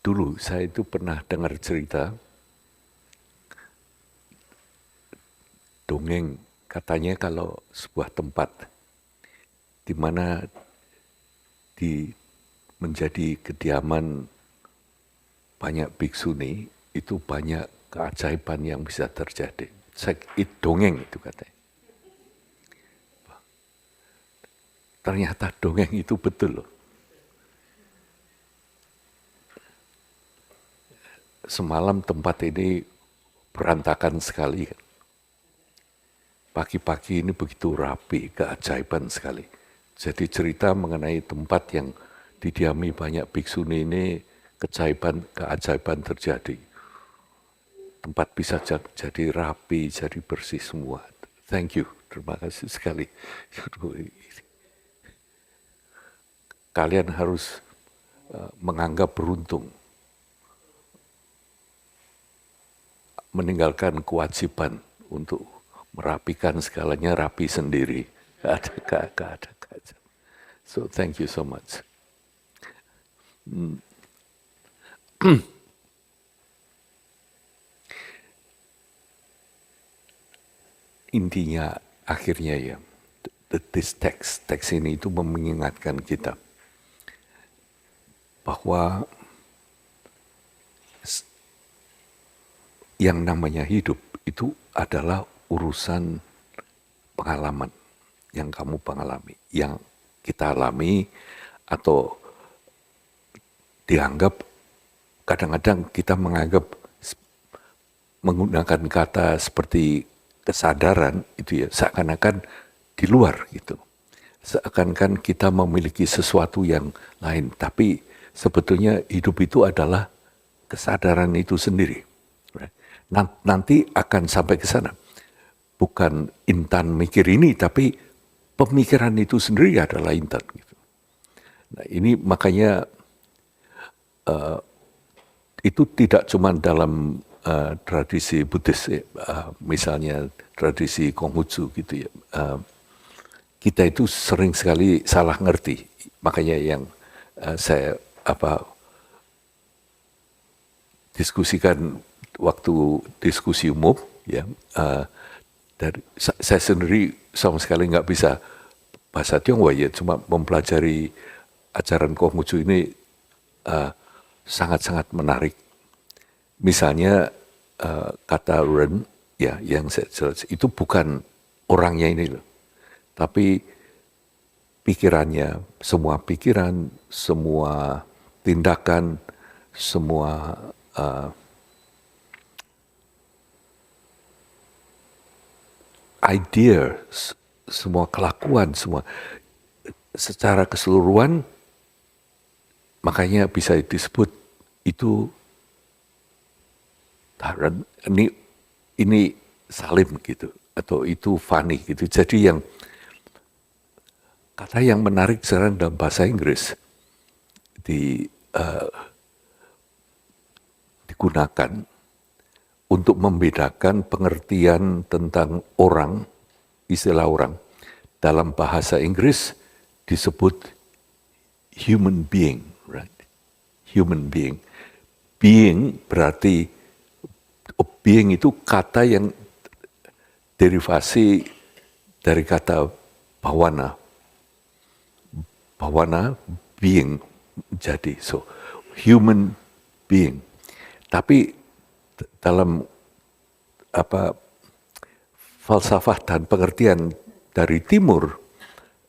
Dulu saya itu pernah dengar cerita dongeng, katanya kalau sebuah tempat di mana menjadi kediaman banyak bhiksuni, itu banyak keajaiban yang bisa terjadi. Itu dongeng itu katanya. Ternyata dongeng itu betul loh. Semalam tempat ini berantakan sekali. Pagi-pagi ini begitu rapi, keajaiban sekali. Jadi cerita mengenai tempat yang didiami banyak bhiksuni ini, keajaiban terjadi. Tempat bisa jadi rapi, jadi bersih semua. Thank you, terima kasih sekali. Kalian harus menganggap beruntung. Meninggalkan kewajiban untuk merapikan segalanya, rapi sendiri. Gak ada. So thank you so much. Intinya akhirnya ya, this teks ini itu mengingatkan kita bahwa yang namanya hidup itu adalah urusan pengalaman yang kamu mengalami, yang kita alami atau dianggap, kadang-kadang kita menganggap menggunakan kata seperti kesadaran itu ya seakan-akan di luar gitu. Seakan-akan kita memiliki sesuatu yang lain, tapi sebetulnya hidup itu adalah kesadaran itu sendiri. Nanti akan sampai ke sana. Bukan Intan mikir ini, tapi pemikiran itu sendiri adalah Intan. Gitu. Nah ini makanya itu tidak cuma dalam tradisi Buddhis, misalnya tradisi Konghucu gitu ya. Kita itu sering sekali salah ngerti. Makanya yang saya diskusikan waktu diskusi umum ya, dari saya sendiri sama sekali nggak bisa bahasa Tionghoa ya, cuma mempelajari ajaran Konghucu ini sangat-sangat menarik. Misalnya kata Ren ya, yang saya jelas itu bukan orangnya ini loh, tapi pikirannya, semua pikiran, semua tindakan, semua idea, semua kelakuan, semua secara keseluruhan, makanya bisa disebut itu ini salim gitu, atau itu fani gitu. Jadi yang kata yang menarik sekarang dalam bahasa Inggris digunakan untuk membedakan pengertian tentang orang, istilah orang. Dalam bahasa Inggris disebut human being, right? Human being. Being berarti, being itu kata yang derivasi dari kata bhawana. Bhawana, being, jadi. So, human being. Tapi dalam falsafah dan pengertian dari timur,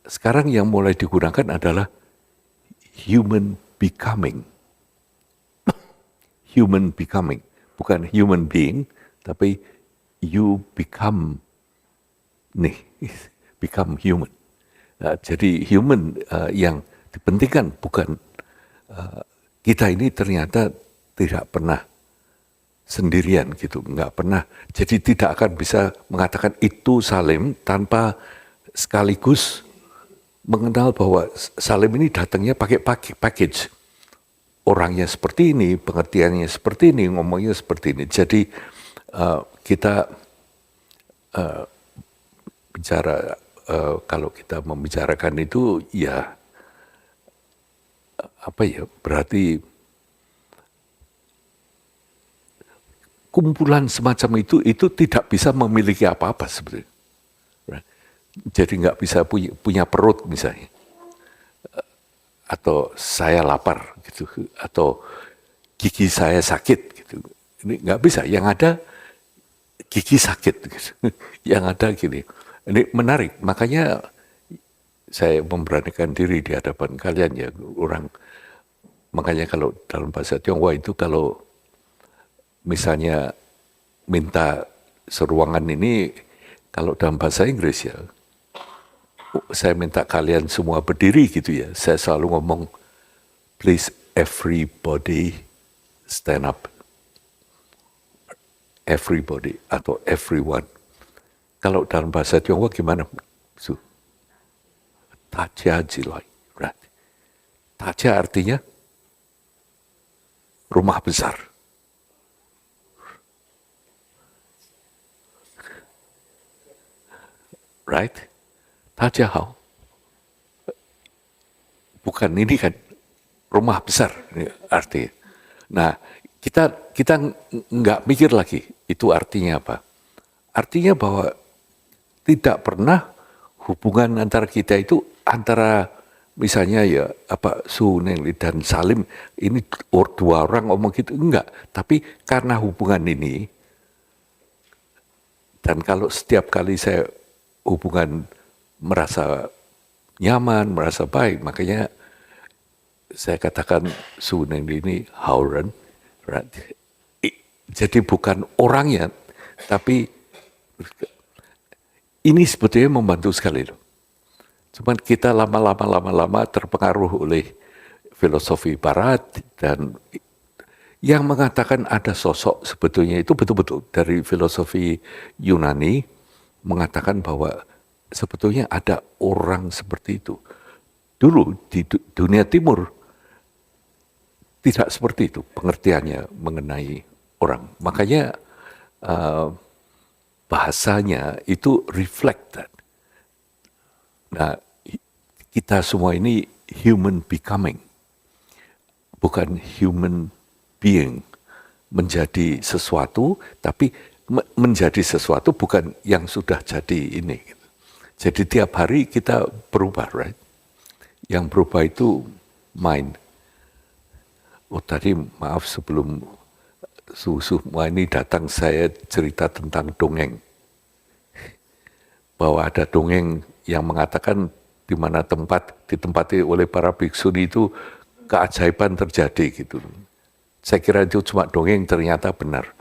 sekarang yang mulai digunakan adalah human becoming. Human becoming, bukan human being, tapi you become become human. Jadi human yang dipentingkan bukan kita ini ternyata tidak pernah sendirian gitu, nggak pernah. Jadi tidak akan bisa mengatakan itu salim tanpa sekaligus mengenal bahwa salim ini datangnya pakai package. Orangnya seperti ini, pengertiannya seperti ini, ngomongnya seperti ini. Jadi kita bicara, kalau kita membicarakan itu ya berarti kumpulan semacam itu tidak bisa memiliki apa-apa sebetulnya. Jadi nggak bisa punya perut misalnya, atau saya lapar gitu, atau gigi saya sakit gitu. Ini nggak bisa. Yang ada gigi sakit gitu. Yang ada gini. Ini menarik. Makanya saya memberanikan diri di hadapan kalian ya orang. Makanya kalau dalam bahasa Tionghoa itu kalau misalnya minta seruangan ini, kalau dalam bahasa Inggris ya, saya minta kalian semua berdiri gitu ya. Saya selalu ngomong, please everybody stand up. Everybody atau everyone. Kalau dalam bahasa Tionghoa gimana? Taja jilai. Right. Taja artinya rumah besar. Right? Taja hao. Bukan ini kan rumah besar artinya. Nah, kita nggak mikir lagi itu artinya apa. Artinya bahwa tidak pernah hubungan antara kita itu antara misalnya ya apa Su Nengli dan Salim ini dua orang ngomong gitu enggak, tapi karena hubungan ini dan kalau setiap kali saya hubungan merasa nyaman, merasa baik, makanya saya katakan Su Nengli ini Hauren, right? Jadi bukan orangnya, tapi ini sebetulnya membantu sekali loh. Cuman kita lama-lama terpengaruh oleh filosofi barat dan yang mengatakan ada sosok sebetulnya itu betul-betul dari filosofi Yunani mengatakan bahwa sebetulnya ada orang seperti itu. Dulu di dunia timur tidak seperti itu pengertiannya mengenai orang. Makanya bahasanya itu reflect that. Nah, kita semua ini human becoming, bukan human being. Menjadi sesuatu, tapi menjadi sesuatu bukan yang sudah jadi ini. Jadi tiap hari kita berubah, right? Yang berubah itu mind. Oh tadi maaf sebelum semua ini datang saya cerita tentang dongeng. Bahwa ada dongeng yang mengatakan di mana ditempati oleh para biksu itu keajaiban terjadi gitu. Saya kira itu cuma dongeng, ternyata benar.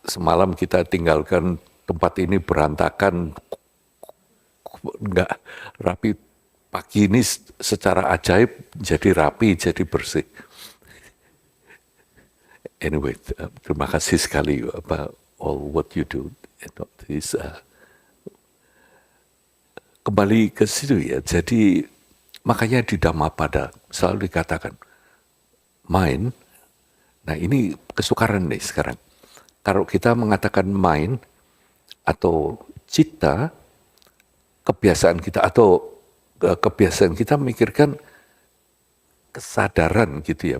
Semalam kita tinggalkan tempat ini berantakan, enggak rapi. Pagi ini secara ajaib jadi rapi, jadi bersih. Anyway, terima kasih sekali all what you do. Kembali ke situ ya. Jadi makanya di Dhammapada selalu dikatakan mind. Nah ini kesukaran nih sekarang. Kalau kita mengatakan mind atau cita, kebiasaan kita memikirkan kesadaran gitu ya.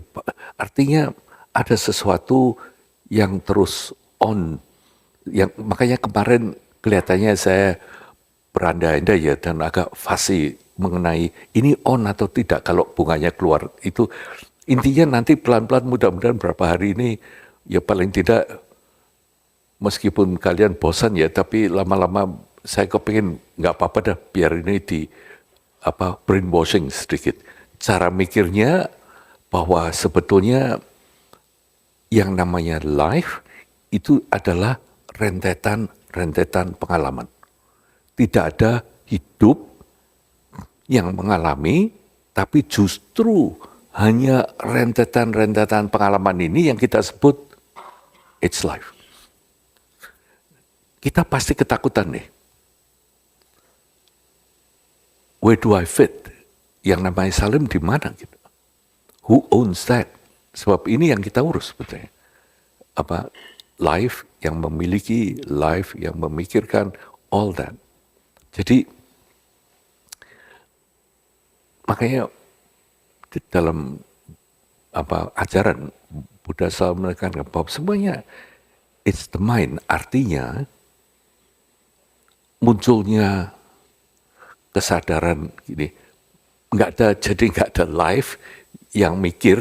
Artinya ada sesuatu yang terus on. Makanya kemarin kelihatannya saya berandai-andai ya dan agak fasih mengenai ini on atau tidak kalau bunganya keluar. Itu intinya nanti pelan-pelan mudah-mudahan berapa hari ini ya paling tidak meskipun kalian bosan ya tapi lama-lama saya kepingin nggak apa-apa dah biar ini brainwashing sedikit. Cara mikirnya bahwa sebetulnya yang namanya life itu adalah rentetan pengalaman. Tidak ada hidup yang mengalami, tapi justru hanya rentetan pengalaman ini yang kita sebut it's life. Kita pasti ketakutan nih. Where do I fit? Yang namanya Salim di mana gitu? Who owns that? Sebab ini yang kita urus sebetulnya. Life yang memiliki, life yang memikirkan, all that. Jadi makanya di dalam ajaran Buddha selalu menekankan bahwa semuanya it's the mind. Artinya munculnya kesadaran gini, jadi nggak ada life yang mikir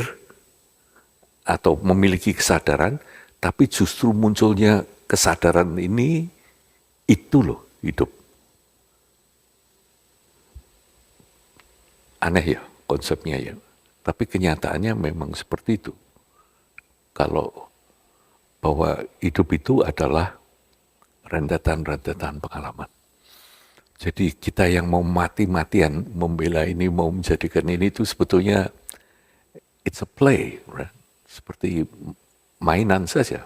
atau memiliki kesadaran, tapi justru munculnya kesadaran ini, itu loh hidup. Aneh ya konsepnya ya, tapi kenyataannya memang seperti itu. Kalau bahwa hidup itu adalah rentetan-rentetan pengalaman. Jadi kita yang mau mati-matian membela ini, mau menjadikan ini itu sebetulnya it's a play, right? Seperti mainan saja,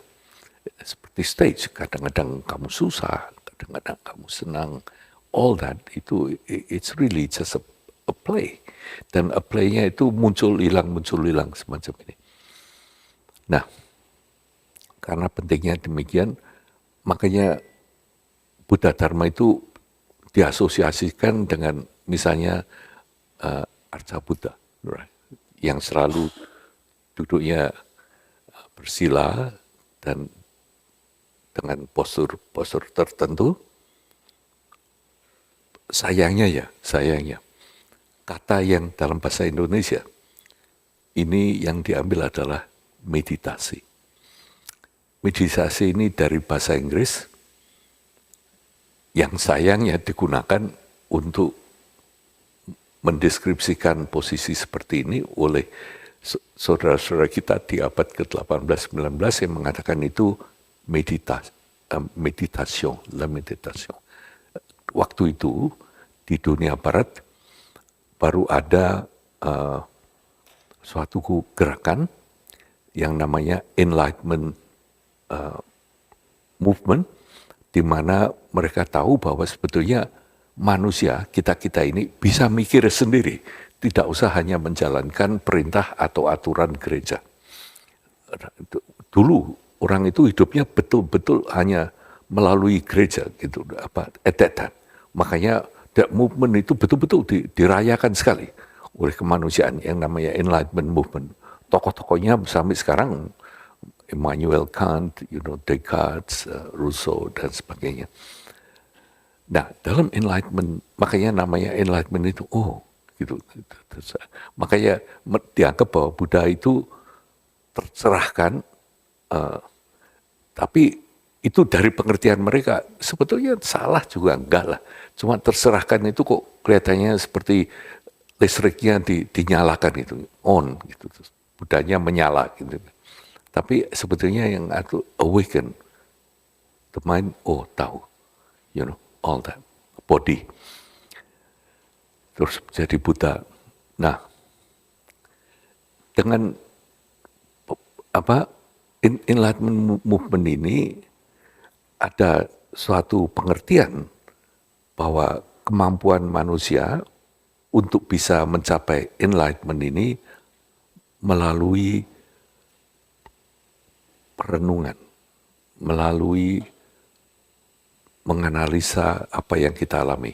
seperti stage. Kadang-kadang kamu susah, kadang-kadang kamu senang, all that itu it's really just a play. Dan a play-nya itu muncul hilang semacam ini. Nah, karena pentingnya demikian, makanya Buddha Dharma itu diasosiasikan dengan misalnya Arca Buddha, right? Yang selalu duduknya bersila dan dengan postur tertentu. Sayangnya kata yang dalam bahasa Indonesia ini yang diambil adalah meditasi. Meditasi ini dari bahasa Inggris yang sayangnya digunakan untuk mendeskripsikan posisi seperti ini oleh saudara-saudara kita di abad ke-18-19 yang mengatakan itu meditation. Waktu itu di dunia barat baru ada suatu gerakan yang namanya Enlightenment Movement, di mana mereka tahu bahwa sebetulnya manusia, kita ini bisa mikir sendiri, tidak usah hanya menjalankan perintah atau aturan gereja. Dulu orang itu hidupnya betul-betul hanya melalui gereja gitu, at that time. Makanya that movement itu betul-betul dirayakan sekali oleh kemanusiaan yang namanya Enlightenment Movement. Tokoh-tokohnya sampai sekarang Immanuel Kant, Descartes, Rousseau dan sebagainya. Nah, dalam enlightenment, makanya namanya enlightenment itu, gitu. Makanya dianggap bahwa Buddha itu tercerahkan, tapi itu dari pengertian mereka, sebetulnya salah juga enggak lah. Cuma tercerahkan itu kok kelihatannya seperti listriknya dinyalakan gitu, on gitu. Buddhanya menyala gitu. Tapi sebetulnya yang aku awaken, the mind, tahu, all that, body. Terus jadi Buddha. Nah, dengan Enlightenment Movement ini ada suatu pengertian bahwa kemampuan manusia untuk bisa mencapai enlightenment ini melalui perenungan, melalui menganalisa apa yang kita alami.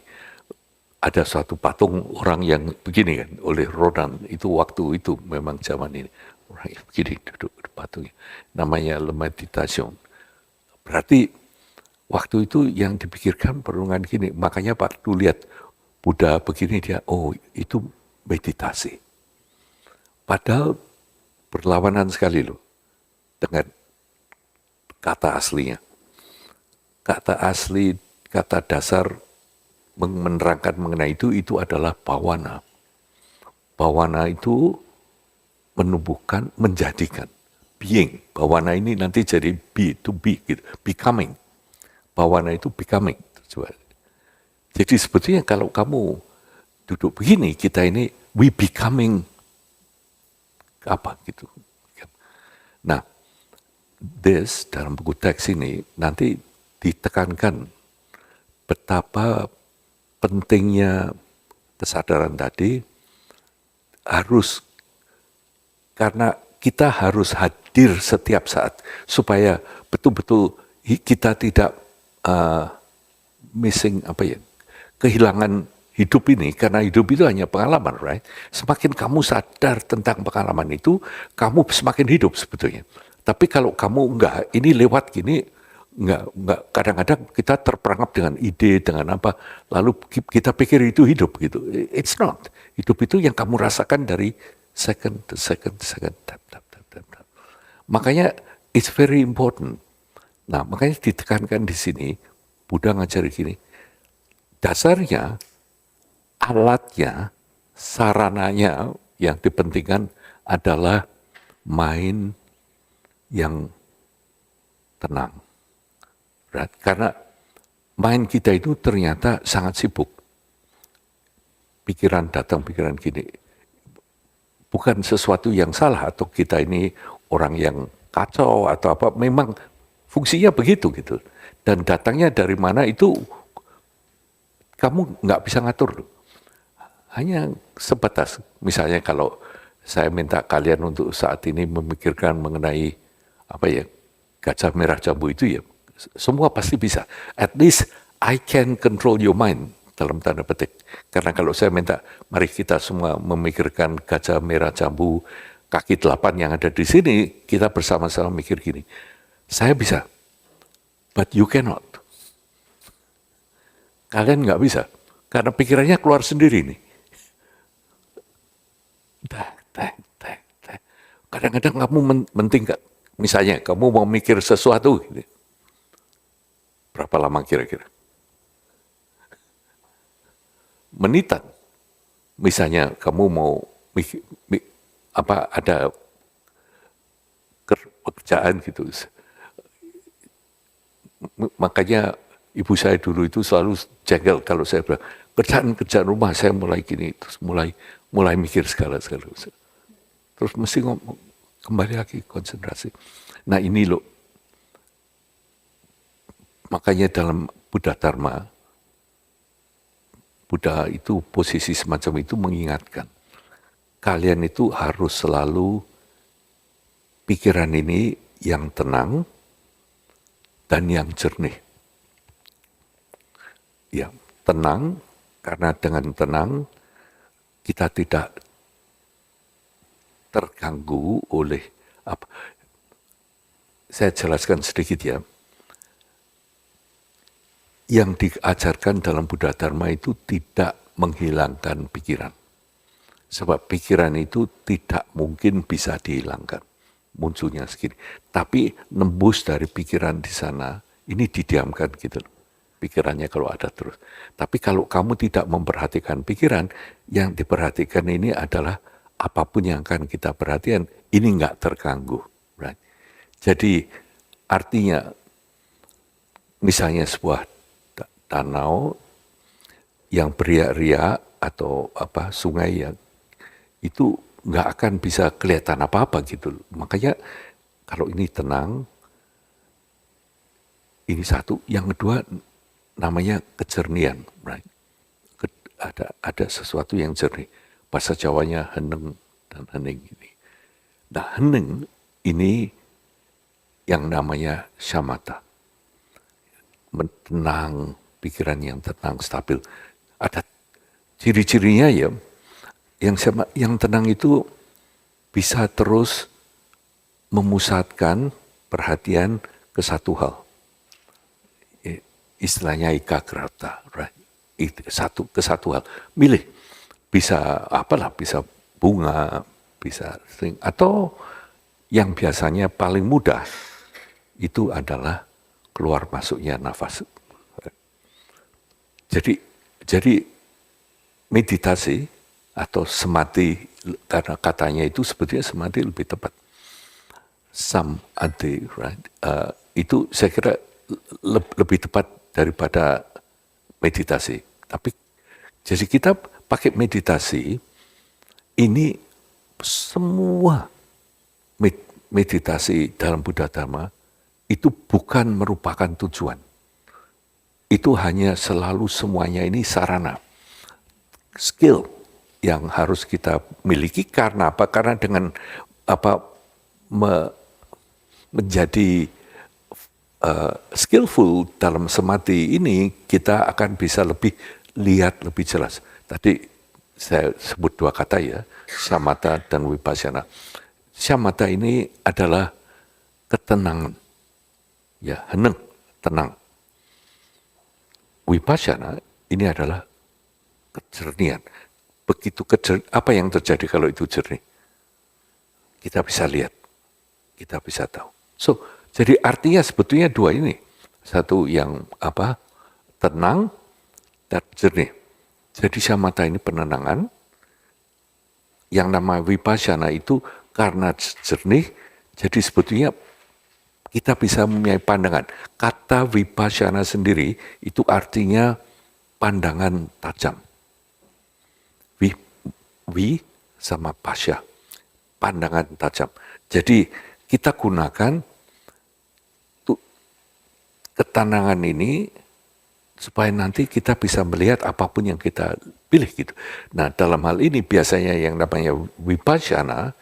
Ada suatu patung orang yang begini kan, oleh Rodin, itu waktu itu memang zaman ini. Orang yang begini duduk patungnya. Namanya meditation. Berarti waktu itu yang dipikirkan perenungan gini. Makanya waktu lihat Buddha begini dia, itu meditasi. Padahal berlawanan sekali loh dengan kata aslinya. Kata asli, kata dasar menerangkan mengenai itu adalah bawana. Bawana itu menumbuhkan, menjadikan. Being. Bawana ini nanti jadi to be, gitu. Becoming. Bawana itu becoming. Jadi sebetulnya kalau kamu duduk begini, kita ini we becoming apa gitu. Nah, this dalam buku teks ini nanti ditekankan betapa pentingnya kesadaran tadi harus, karena kita harus hadir setiap saat supaya betul-betul kita tidak missing kehilangan hidup ini, karena hidup itu hanya pengalaman, right? Semakin kamu sadar tentang pengalaman itu, kamu semakin hidup sebetulnya. Tapi kalau kamu enggak, ini lewat gini, enggak. Kadang-kadang kita terperangkap dengan ide, dengan apa, lalu kita pikir itu hidup gitu. It's not. Hidup itu yang kamu rasakan dari second to second, tap, tap, tap, tap, tap. Makanya it's very important. Nah, makanya ditekankan di sini, Buddha ngajari gini, dasarnya, alatnya, sarananya yang dipentingkan adalah mind yang tenang. Karena mind kita itu ternyata sangat sibuk. Pikiran datang, pikiran gini. Bukan sesuatu yang salah atau kita ini orang yang kacau atau apa. Memang fungsinya begitu gitu. Dan datangnya dari mana itu kamu nggak bisa ngatur. Hanya sebatas. Misalnya kalau saya minta kalian untuk saat ini memikirkan mengenai apa ya, gajah merah jambu itu ya, semua pasti bisa. At least I can control your mind dalam tanda petik. Karena kalau saya minta, mari kita semua memikirkan gajah merah jambu kaki 8 yang ada di sini, kita bersama-sama mikir gini. Saya bisa, but you cannot. Kalian nggak bisa, karena pikirannya keluar sendiri nih. Kadang-kadang kamu mentingkat, misalnya kamu mau mikir sesuatu, gitu. Berapa lama kira-kira? Menitan. Misalnya kamu mau ada pekerjaan gitu. Makanya ibu saya dulu itu selalu jengkel kalau saya bilang, kerjaan rumah saya mulai gini, terus mulai mikir segala. Terus mesti ngomong, kembali lagi konsentrasi. Nah ini loh, makanya dalam Buddha Dharma, Buddha itu posisi semacam itu mengingatkan, kalian itu harus selalu pikiran ini yang tenang dan yang jernih. Ya, tenang, karena dengan tenang kita tidak terganggu oleh apa. Saya jelaskan sedikit ya. Yang diajarkan dalam Buddha Dharma itu tidak menghilangkan pikiran. Sebab pikiran itu tidak mungkin bisa dihilangkan. Munculnya segini. Tapi nembus dari pikiran di sana, ini didiamkan gitu. Pikirannya kalau ada terus. Tapi kalau kamu tidak memperhatikan pikiran, yang diperhatikan ini adalah apapun yang akan kita perhatikan, ini enggak terganggu. Right? Jadi artinya, misalnya sebuah danau yang beriak-riak atau sungai yang itu nggak akan bisa kelihatan apa-apa gitu. Makanya kalau ini tenang, ini satu. Yang kedua namanya kejernihan, right? Ada sesuatu yang jernih. Bahasa Jawanya heneng dan hening ini. Nah hening ini yang namanya samatha. Tenang, pikiran yang tenang, stabil. Ada ciri-cirinya ya. Yang tenang itu bisa terus memusatkan perhatian ke satu hal. Istilahnya ekagrata, right? Ke satu hal. Milih. Bisa bisa bunga, bisa atau yang biasanya paling mudah itu adalah keluar masuknya nafas. Jadi meditasi atau samadhi, karena katanya itu sebetulnya samadhi lebih tepat. Samadhi, right? Itu saya kira lebih tepat daripada meditasi. Tapi jadi kita pakai meditasi, ini semua meditasi dalam Buddha Dharma itu bukan merupakan tujuan. Itu hanya selalu semuanya ini sarana, skill yang harus kita miliki. Karena apa? Karena dengan menjadi skillful dalam samadhi ini, kita akan bisa lihat lebih jelas. Tadi saya sebut dua kata ya, samatha dan vipassana. Samatha ini adalah ketenangan. Ya, heneng, tenang. Vipassana ini adalah kejernihan. Begitu apa yang terjadi kalau itu jernih? Kita bisa lihat, kita bisa tahu. So, jadi artinya sebetulnya dua ini. Satu yang tenang dan jernih. Jadi samatha ini penenangan. Yang nama vipassana itu karena jernih, jadi sebetulnya kita bisa mempunyai pandangan. Kata vipassana sendiri itu artinya pandangan tajam. Vi sama pasya, pandangan tajam. Jadi kita gunakan ketenangan ini supaya nanti kita bisa melihat apapun yang kita pilih gitu. Nah, dalam hal ini biasanya yang namanya vipassana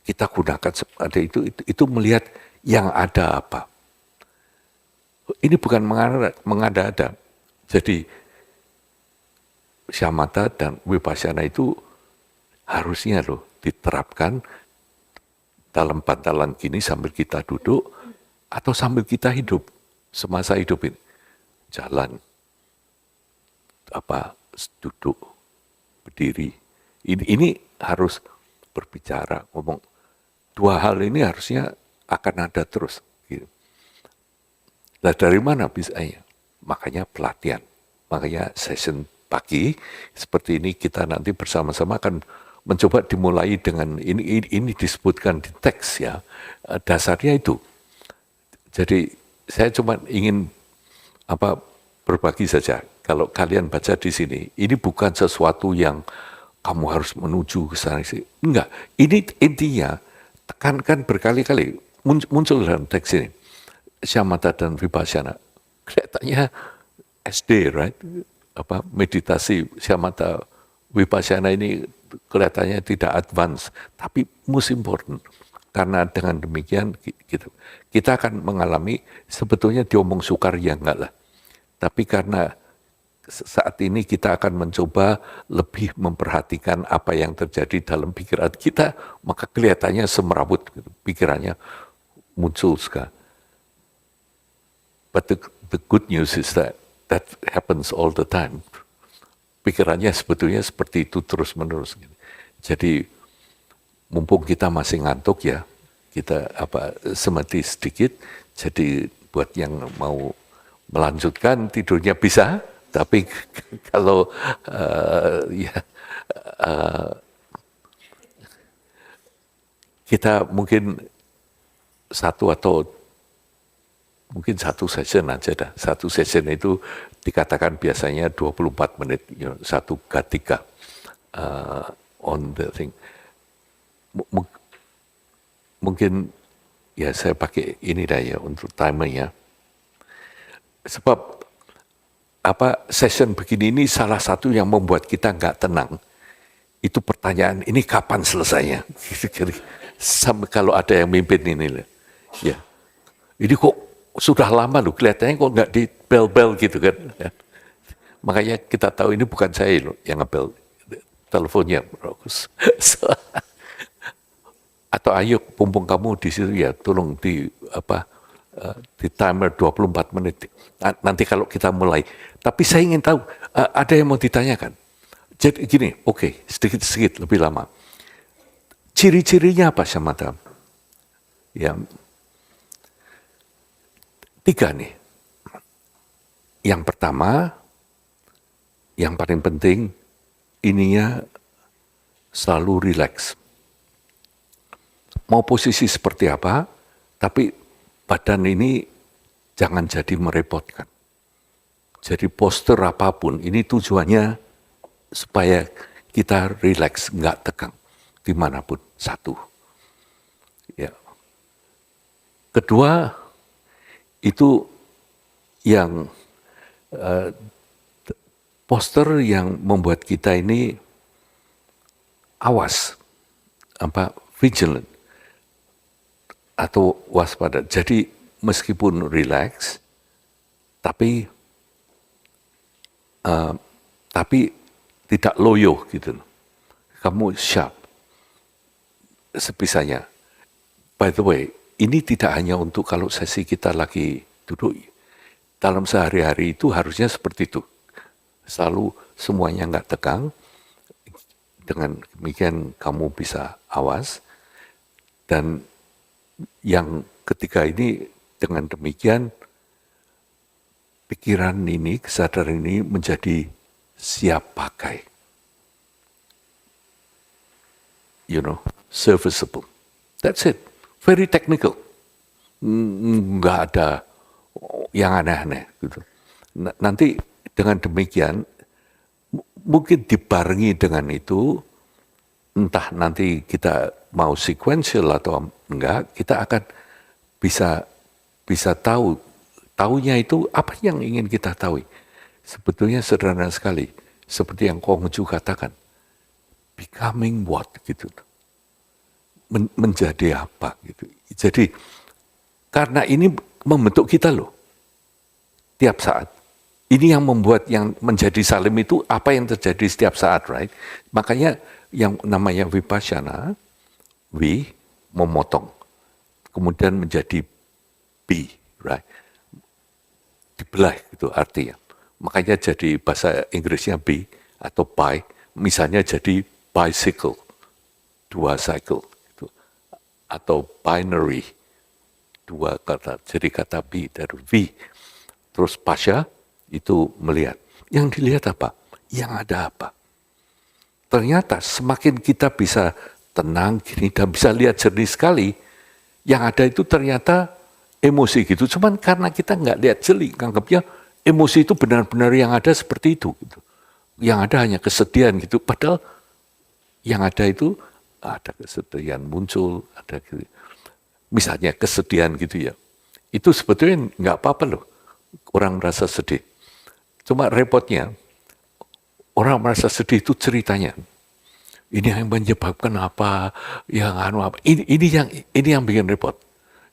kita gunakan itu melihat yang ada apa. Ini bukan mengada-ada. Jadi samatha dan vipassana itu harusnya diterapkan dalam bantalan gini sambil kita duduk atau sambil kita hidup semasa hidup ini. Jalan, duduk, berdiri. Ini harus berbicara, ngomong. Dua hal ini harusnya akan ada terus. Gitu. Nah, dari mana bisanya? Makanya pelatihan, makanya session pagi seperti ini kita nanti bersama-sama akan mencoba dimulai dengan ini disebutkan di teks ya. Dasarnya itu. Jadi saya cuma ingin berbagi saja. Kalau kalian baca di sini, ini bukan sesuatu yang kamu harus menuju ke sana. Enggak, ini intinya tekankan berkali-kali muncul dalam teks ini. Samatha dan vipassana. Kelihatannya SD, right? Meditasi samatha vipassana ini kelihatannya tidak advance, tapi most important. Karena dengan demikian kita akan mengalami sebetulnya diomong sukar ya enggak lah. Tapi karena saat ini kita akan mencoba lebih memperhatikan apa yang terjadi dalam pikiran kita, maka kelihatannya semerawut, pikirannya muncul sekali. But the good news is that happens all the time. Pikirannya sebetulnya seperti itu terus-menerus. Jadi mumpung kita masih ngantuk ya, kita semati sedikit. Jadi buat yang mau melanjutkan tidurnya bisa, tapi kalau kita mungkin mungkin satu session aja dah. Satu session itu dikatakan biasanya 24 menit, satu ketika on the thing. Mungkin ya saya pakai ini dah ya untuk timernya. Sebab session begini ini salah satu yang membuat kita nggak tenang. Itu pertanyaan, ini kapan selesainya? Sampai kalau ada yang mimpin ini, ya, ini kok sudah lama loh, kelihatannya kok nggak di bel-bel gitu kan? Ya. Makanya kita tahu ini bukan saya loh yang ngebel, teleponnya bagus. Atau ayo, pumpung kamu di situ ya, tolong di timer 24 menit. Nanti kalau kita mulai. Tapi saya ingin tahu, ada yang mau ditanyakan. Jadi gini, oke, sedikit-sedikit lebih lama. Ciri-cirinya apa samatha? Ya, 3 nih. Yang pertama, yang paling penting, ininya selalu rileks. Mau posisi seperti apa, tapi badan ini jangan jadi merepotkan. Jadi postur apapun, ini tujuannya supaya kita rileks, nggak tegang dimanapun. Satu. Ya. Kedua, itu yang postur yang membuat kita ini awas, vigilant atau waspada. Jadi meskipun relax, tapi tidak loyo gitu. Kamu sharp sebisanya. By the way, ini tidak hanya untuk kalau sesi kita lagi duduk, dalam sehari-hari itu harusnya seperti itu. Selalu semuanya nggak tegang, dengan demikian kamu bisa awas, dan yang ketiga ini dengan demikian pikiran ini, kesadaran ini menjadi siap pakai. Serviceable. That's it. Very technical. Nggak ada yang aneh-aneh gitu. Nanti dengan demikian mungkin dibarengi dengan itu, entah nanti kita mau sequential atau enggak, kita akan bisa tahunya itu apa yang ingin kita tahu. Sebetulnya sederhana sekali, seperti yang Konghucu katakan, becoming what gitu, menjadi apa gitu. Jadi karena ini membentuk kita loh, tiap saat. Ini yang membuat yang menjadi salim itu apa yang terjadi setiap saat, right? Makanya yang namanya vipassana, memotong, kemudian menjadi be, right? Dibelah gitu artinya. Makanya jadi bahasa Inggrisnya be atau by, misalnya jadi bicycle, 2 cycle, gitu. Atau binary, 2 kata, jadi kata be dari v. Terus pasya itu melihat. Yang dilihat apa? Yang ada apa? Ternyata semakin kita bisa tenang gini dan bisa lihat jernih sekali, yang ada itu ternyata emosi gitu. Cuman karena kita nggak lihat jeli, anggapnya emosi itu benar-benar yang ada seperti itu. Gitu. Yang ada hanya kesedihan gitu. Padahal yang ada itu ada kesedihan muncul, ada misalnya kesedihan gitu ya. Itu sebetulnya nggak apa-apa loh. Orang merasa sedih. Cuma repotnya, orang merasa sedih itu ceritanya. Ini yang menyebabkan apa, yang apa. Ini yang bikin repot.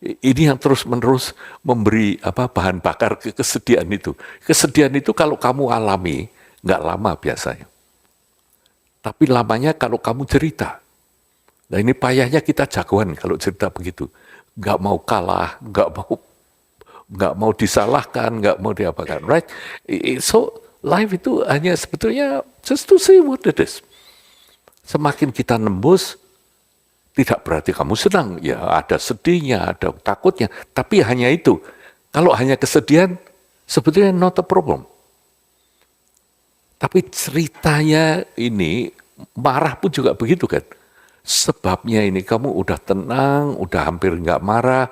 Ini yang terus-menerus memberi bahan bakar ke kesedihan itu. Kesedihan itu kalau kamu alami, nggak lama biasanya. Tapi lamanya kalau kamu cerita. Nah ini payahnya kita jagoan kalau cerita begitu. Nggak mau kalah, nggak mau disalahkan, nggak mau diapakan, right? So life itu hanya sebetulnya just to say what it is. Semakin kita nembus, tidak berarti kamu senang, ya ada sedihnya, ada takutnya, tapi hanya itu. Kalau hanya kesedihan, sebetulnya not a problem. Tapi ceritanya ini, marah pun juga begitu kan. Sebabnya ini kamu udah tenang, udah hampir nggak marah,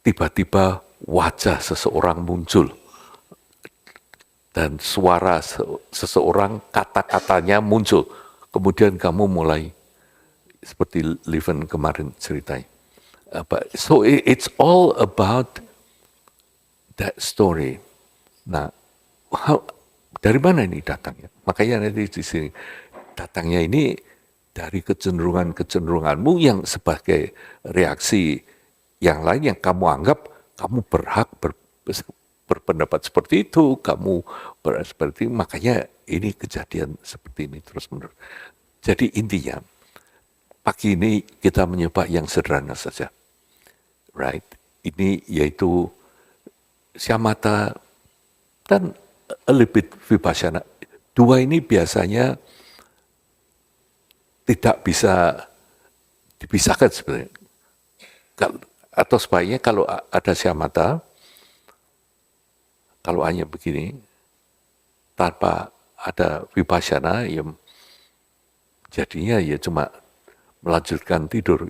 tiba-tiba wajah seseorang muncul. Dan suara seseorang, kata-katanya muncul. Kemudian kamu mulai, seperti Lieven kemarin ceritain. So it's all about that story. Nah, dari mana ini datangnya? Makanya nanti di sini, datangnya ini dari kecenderunganmu yang sebagai reaksi yang lain yang kamu anggap kamu berhak berpendapat seperti itu, kamu seperti itu, makanya ini kejadian seperti ini terus-menerus. Jadi intinya, pagi ini kita mencoba yang sederhana saja, right? Ini yaitu shamatha dan a little bit vipassana. Dua ini biasanya tidak bisa dipisahkan sebenarnya. Atau sebaiknya kalau ada shamatha, kalau hanya begini, tanpa ada vipassana, ya jadinya ya cuma melanjutkan tidur,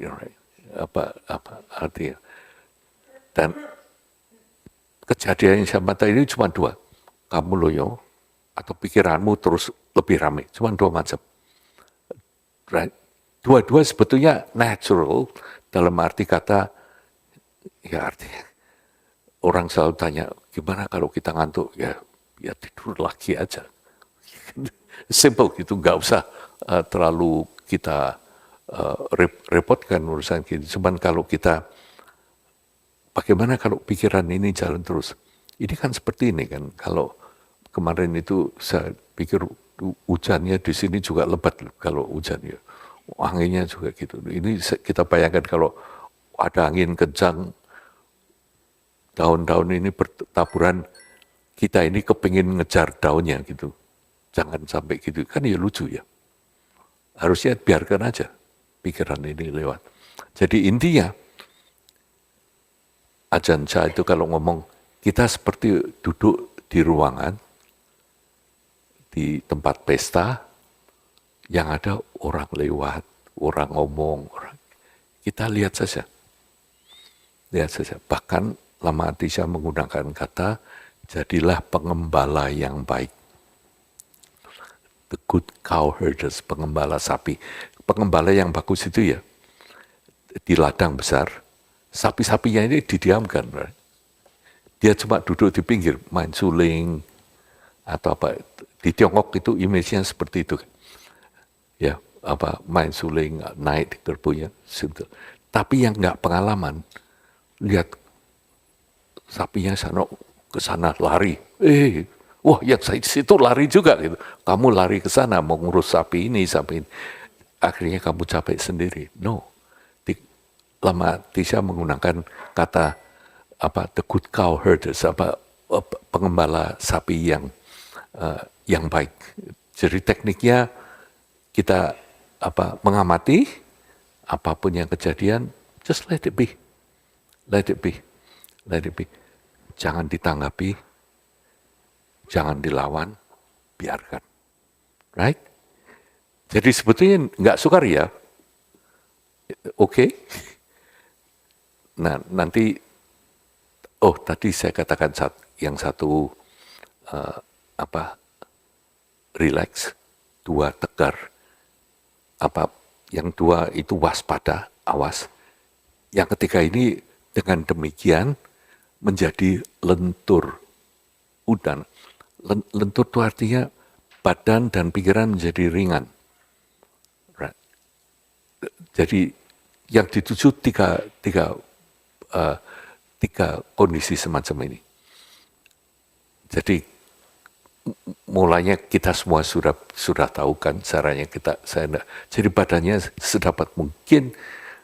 apa artinya. Dan kejadian shamatha ini cuma 2, kamu loyo atau pikiranmu terus lebih ramai, cuma 2 macam. Right? Dua-dua sebetulnya natural dalam arti kata, ya artinya orang selalu tanya, gimana kalau kita ngantuk? Ya tidur lagi aja. Simple gitu, nggak usah terlalu kita repotkan urusan gitu. Cuman kalau kita, bagaimana kalau pikiran ini jalan terus? Ini kan seperti ini kan, kalau kemarin itu saya pikir hujannya di sini juga lebat kalau hujan ya. Anginnya juga gitu. Ini kita bayangkan kalau ada angin kencang, daun-daun ini bertaburan, kita ini kepingin ngejar daunnya gitu. Jangan sampai gitu, kan ya lucu ya. Harusnya biarkan aja pikiran ini lewat. Jadi intinya, Ajahn Chah itu kalau ngomong, kita seperti duduk di ruangan, di tempat pesta, yang ada orang lewat, orang ngomong, kita lihat saja. Lihat saja. Bahkan Lama Atisha menggunakan kata, jadilah pengembala yang baik. The good cow herders, pengembala sapi. Pengembala yang bagus itu ya, di ladang besar, sapi-sapinya ini didiamkan. Right? Dia cuma duduk di pinggir, main suling, atau apa. Di Tiongkok itu image-nya seperti itu. Ya, apa main suling, naik di gerbunya. Tapi yang nggak pengalaman, lihat sapinya ke sana lari. Wah, yang saya situ lari juga gitu. Kamu lari ke sana mau ngurus sapi ini. Akhirnya kamu capek sendiri. No. Lama Atisha menggunakan kata the good cow herders, pengembala sapi yang baik. Jadi tekniknya kita mengamati apapun yang kejadian, just let it be. Let it be. Let it be. Jangan ditanggapi, jangan dilawan, biarkan. Right? Jadi sebetulnya nggak sukaria. Oke. Nah, nanti, tadi saya katakan yang satu, relax, dua tegar. Yang dua itu waspada, awas. Yang ketiga ini dengan demikian menjadi lentur. Udan. Lentur itu artinya badan dan pikiran menjadi ringan. Right. Jadi yang dituju tiga kondisi semacam ini. Jadi mulanya kita semua sudah tahu kan caranya jadi badannya sedapat mungkin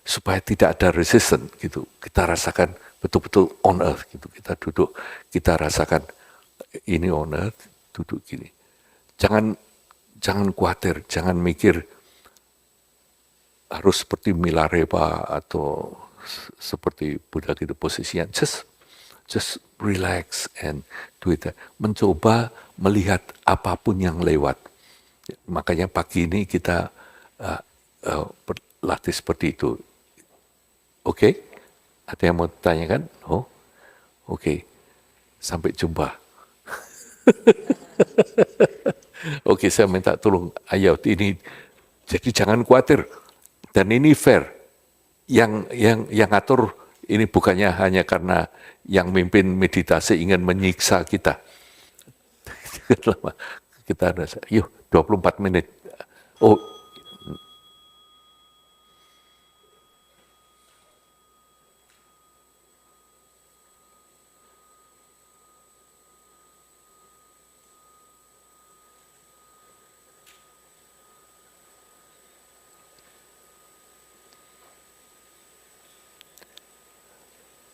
supaya tidak ada resistance gitu. Kita rasakan betul-betul on earth gitu. Kita duduk, kita rasakan ini on earth, duduk gini. Jangan khawatir, jangan mikir harus seperti Milarepa atau seperti Buddha gitu posisinya. Just relax and do it. Mencoba melihat apapun yang lewat. Makanya pagi ini kita berlatih seperti itu. Oke? Ada yang mau tanyakan? Oh, oke. Sampai jumpa. Oke, saya minta tolong ayat ini. Jadi jangan khawatir. Dan ini fair. Yang atur ini bukannya hanya karena yang mimpin meditasi ingin menyiksa kita. Kita ada, yuk 24 menit. Oh,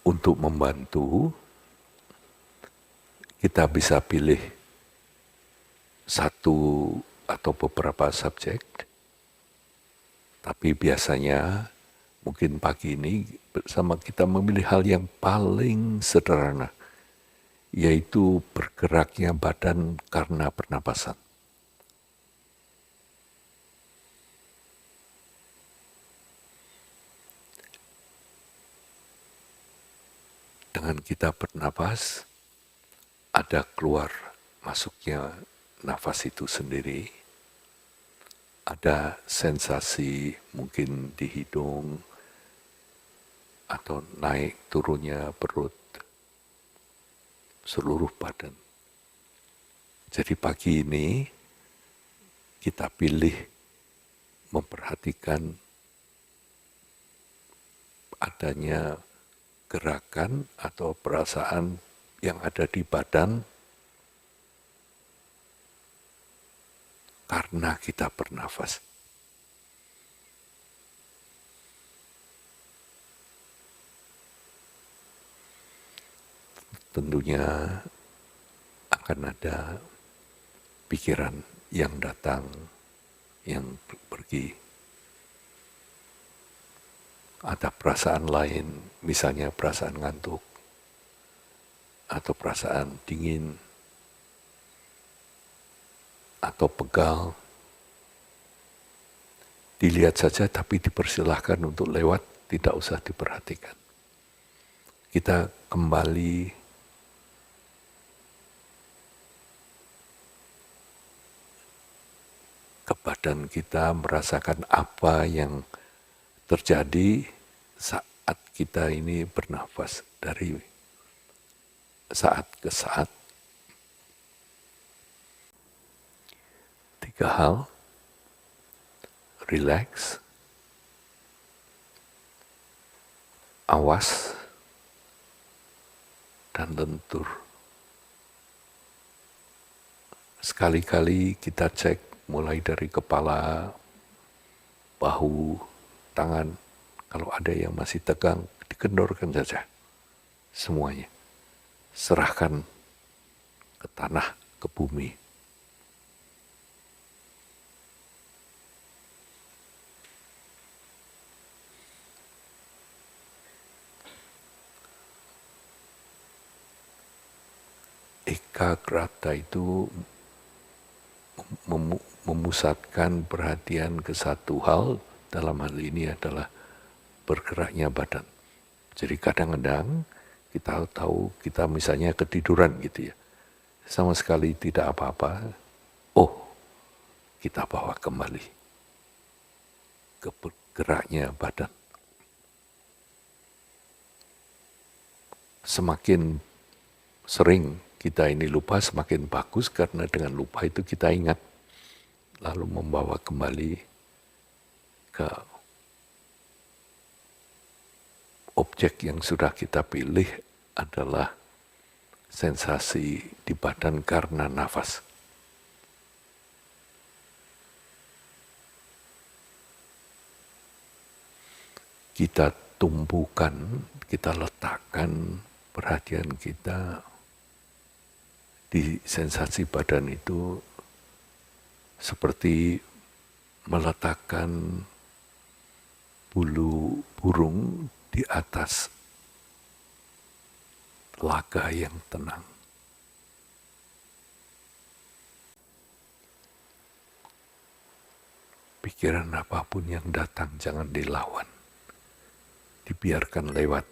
untuk membantu, kita bisa pilih satu atau beberapa subjek, tapi biasanya mungkin pagi ini bersama kita memilih hal yang paling sederhana, yaitu bergeraknya badan karena pernapasan. Dengan kita bernapas, ada keluar masuknya nafas itu sendiri, ada sensasi mungkin di hidung, atau naik turunnya perut, seluruh badan. Jadi pagi ini kita pilih memperhatikan adanya gerakan atau perasaan yang ada di badan karena kita bernafas. tentunya akan ada pikiran yang datang, yang pergi. Ada perasaan lain, misalnya perasaan ngantuk, atau perasaan dingin, atau pegal. Dilihat saja tapi dipersilahkan untuk lewat, tidak usah diperhatikan. Kita kembali ke badan kita, merasakan apa yang terjadi saat kita ini bernafas dari saat ke saat. 3 hal, relax, awas, dan lentur. Sekali-kali kita cek mulai dari kepala, bahu, tangan. Kalau ada yang masih tegang, dikendorkan saja semuanya. Serahkan ke tanah, ke bumi. Ekagrata itu memusatkan perhatian ke satu hal, dalam hal ini adalah bergeraknya badan. Jadi kadang-kadang kita tahu kita misalnya ketiduran gitu ya, sama sekali tidak apa-apa, kita bawa kembali ke bergeraknya badan. Semakin sering kita ini lupa, semakin bagus, karena dengan lupa itu kita ingat, lalu membawa kembali ke objek yang sudah kita pilih adalah sensasi di badan karena nafas. Kita tumbuhkan, kita letakkan perhatian kita di sensasi badan itu seperti meletakkan bulu burung di atas telaga yang tenang. Pikiran apapun yang datang jangan dilawan, dibiarkan lewat.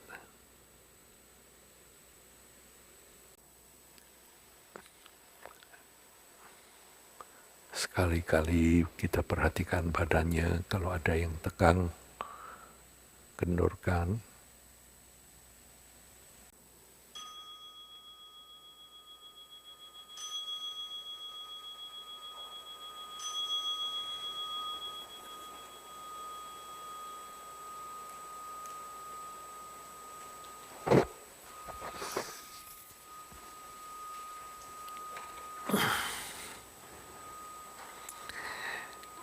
Sekali-kali kita perhatikan badannya, kalau ada yang tegang, kendorkan.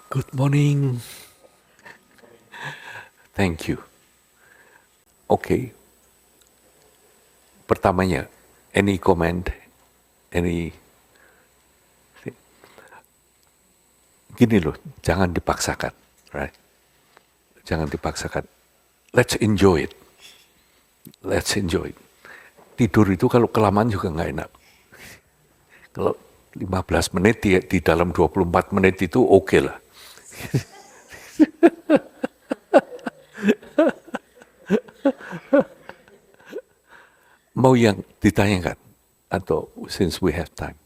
Good morning. Thank you. Okay. Pertamanya, any comment, gini loh, jangan dipaksakan, right? Jangan dipaksakan. Let's enjoy it. Let's enjoy it. Tidur itu kalau kelamaan juga nggak enak. Kalau 15 menit di dalam 24 menit itu oke lah. Mau yang ditanyakan atau since we have time?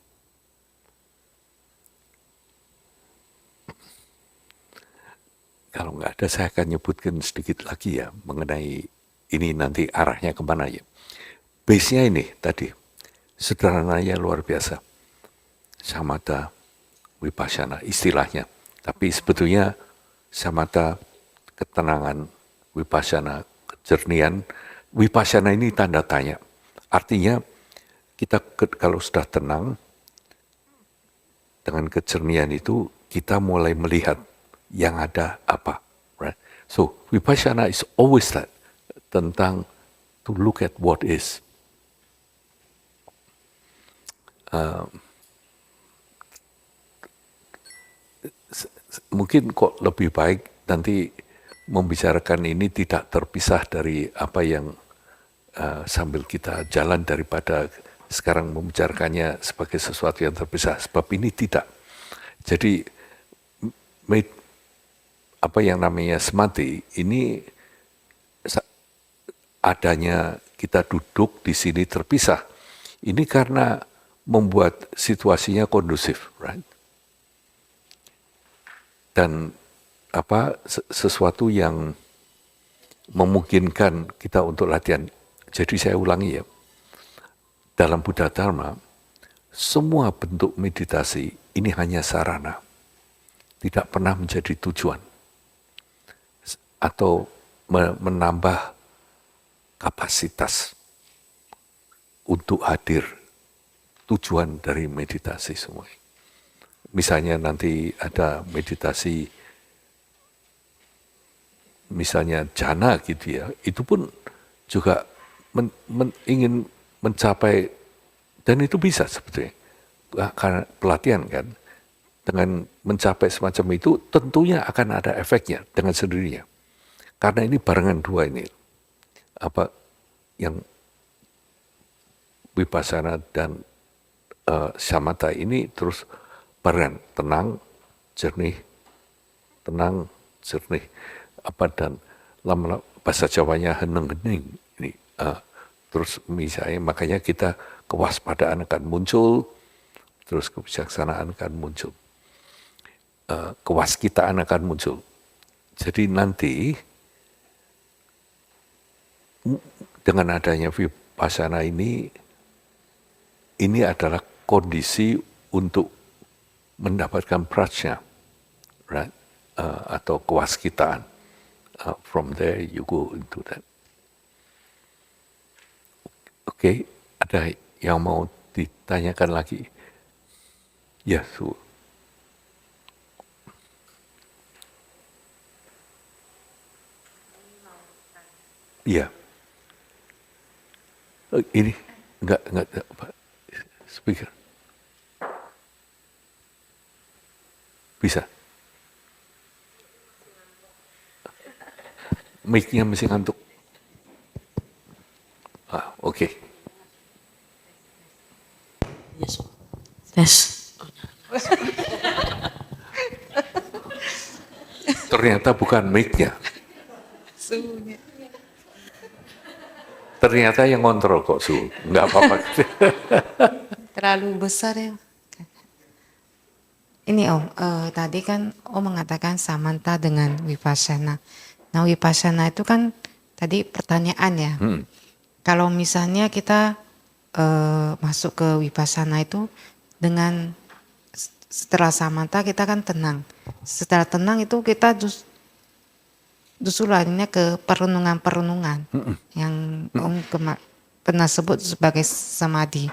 Kalau nggak ada saya akan nyebutkan sedikit lagi ya mengenai ini nanti arahnya kemana ya. Base-nya ini tadi sederhananya luar biasa. Samatha Vipassana istilahnya. Tapi sebetulnya samatha ketenangan, Vipassana kejernihan. Vipassana ini tanda tanya. Artinya kita kalau sudah tenang dengan kejernihan itu kita mulai melihat yang ada apa. Right? So Vipassana is always that, tentang to look at what is. mungkin kok lebih baik nanti membicarakan ini tidak terpisah dari apa yang sambil kita jalan daripada sekarang membicarakannya sebagai sesuatu yang terpisah, sebab ini tidak. Jadi apa yang namanya semati ini adanya kita duduk di sini terpisah. Ini karena membuat situasinya kondusif, right? Dan sesuatu yang memungkinkan kita untuk latihan. Jadi saya ulangi ya, dalam Buddha Dharma, semua bentuk meditasi ini hanya sarana, tidak pernah menjadi tujuan atau menambah kapasitas untuk hadir tujuan dari meditasi semua. Misalnya nanti ada meditasi, misalnya jhana gitu ya, itu pun juga ingin mencapai, dan itu bisa sebetulnya, karena pelatihan kan, dengan mencapai semacam itu tentunya akan ada efeknya dengan sendirinya. Karena ini barengan dua ini, yang vipassana dan samatha ini terus barengan, tenang, jernih, dan lama bahasa Jawanya heneng-hening ini. Terus misalnya makanya kita kewaspadaan akan muncul, terus kebijaksanaan akan muncul, kewaskitaan akan muncul. Jadi nanti dengan adanya vipassana ini adalah kondisi untuk mendapatkan prajna, right? Atau kewaskitaan. From there you go into that. Oke, ada yang mau ditanyakan lagi? Ya, Iya. Ini enggak speaker. Bisa. Mic-nya masih ngantuk. Oke. Yes. Tes. Ternyata bukan mic-nya. Ternyata yang ngontrol kok suhu. Enggak apa-apa. Terlalu besar ya. Ini Om, tadi kan Om mengatakan samanta dengan vipassana. Nah vipassana itu kan tadi pertanyaan ya. Kalau misalnya kita masuk ke vipassana itu dengan setelah samanta kita kan tenang. Setelah tenang itu kita justru larinya ke perenungan-perenungan yang Om pernah sebut sebagai samadhi.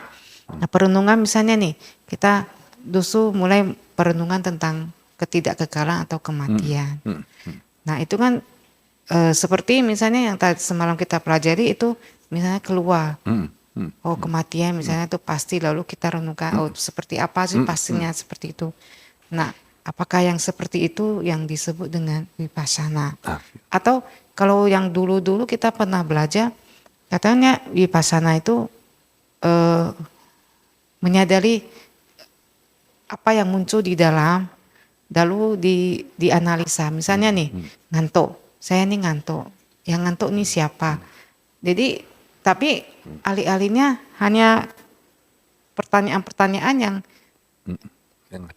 Nah perenungan misalnya nih kita justru mulai perenungan tentang ketidakkekalan atau kematian. Nah itu kan seperti misalnya yang tadi semalam kita pelajari itu misalnya keluar. Oh kematian misalnya itu pasti, lalu kita renungkan oh seperti apa sih pastinya seperti itu. Nah apakah yang seperti itu yang disebut dengan vipassana? Atau kalau yang dulu-dulu kita pernah belajar katanya vipassana itu menyadari apa yang muncul di dalam, lalu dianalisa. Misalnya nih, ngantuk. Saya nih ngantuk. Yang ngantuk nih siapa? Jadi, tapi alih-alihnya hanya pertanyaan-pertanyaan yang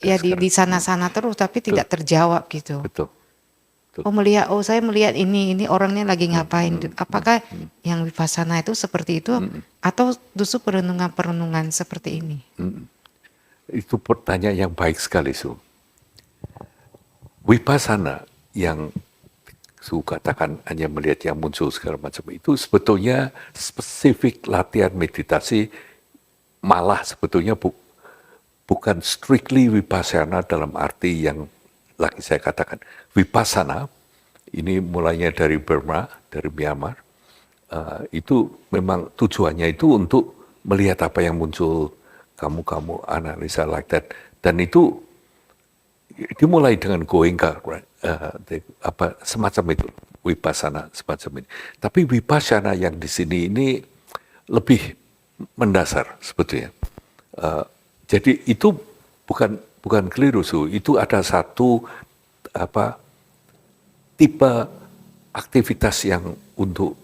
ya di sana-sana terus, tapi tidak terjawab gitu. Betul. Saya melihat ini orangnya lagi ngapain? Apakah yang vipassana itu seperti itu, atau justru perenungan-perenungan seperti ini? Itu pertanyaan yang baik sekali, Su. Vipassana yang Su katakan hanya melihat yang muncul segala macam itu sebetulnya spesifik latihan meditasi, malah sebetulnya bukan strictly vipassana dalam arti yang lagi saya katakan. Vipassana ini mulainya dari Burma, dari Myanmar, itu memang tujuannya itu untuk melihat apa yang muncul, kamu analisa like that, dan itu dimulai dengan goenka, right? Semacam itu vipassana semacam ini. Tapi vipassana yang di sini ini lebih mendasar sebetulnya. Jadi itu bukan keliru, itu ada satu tipe aktivitas yang untuk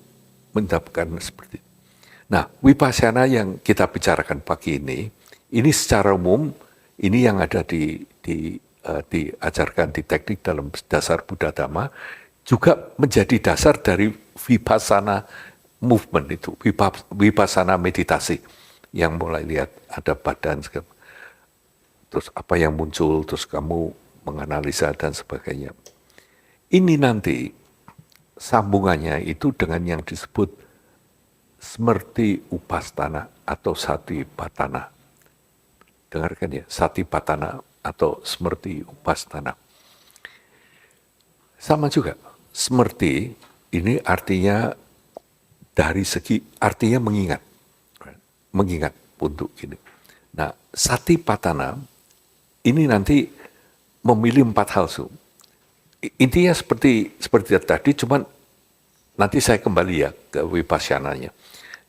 mendapatkan seperti itu. Nah, vipassana yang kita bicarakan pagi ini secara umum ini yang ada diajarkan di teknik dalam dasar Buddha Dhamma, juga menjadi dasar dari vipassana movement itu, vipassana meditasi yang mulai lihat ada badan, terus apa yang muncul, terus kamu menganalisa dan sebagainya. Ini nanti sambungannya itu dengan yang disebut Smrti Upasthana atau Satipatthana. Dengarkan ya, Satipatthana atau Smrti Upasthana. Sama juga, Smrti ini artinya dari segi, artinya mengingat untuk ini. Nah, Satipatthana ini nanti memilih 4 hal. Intinya seperti tadi, cuman nanti saya kembali ya ke Vipassananya.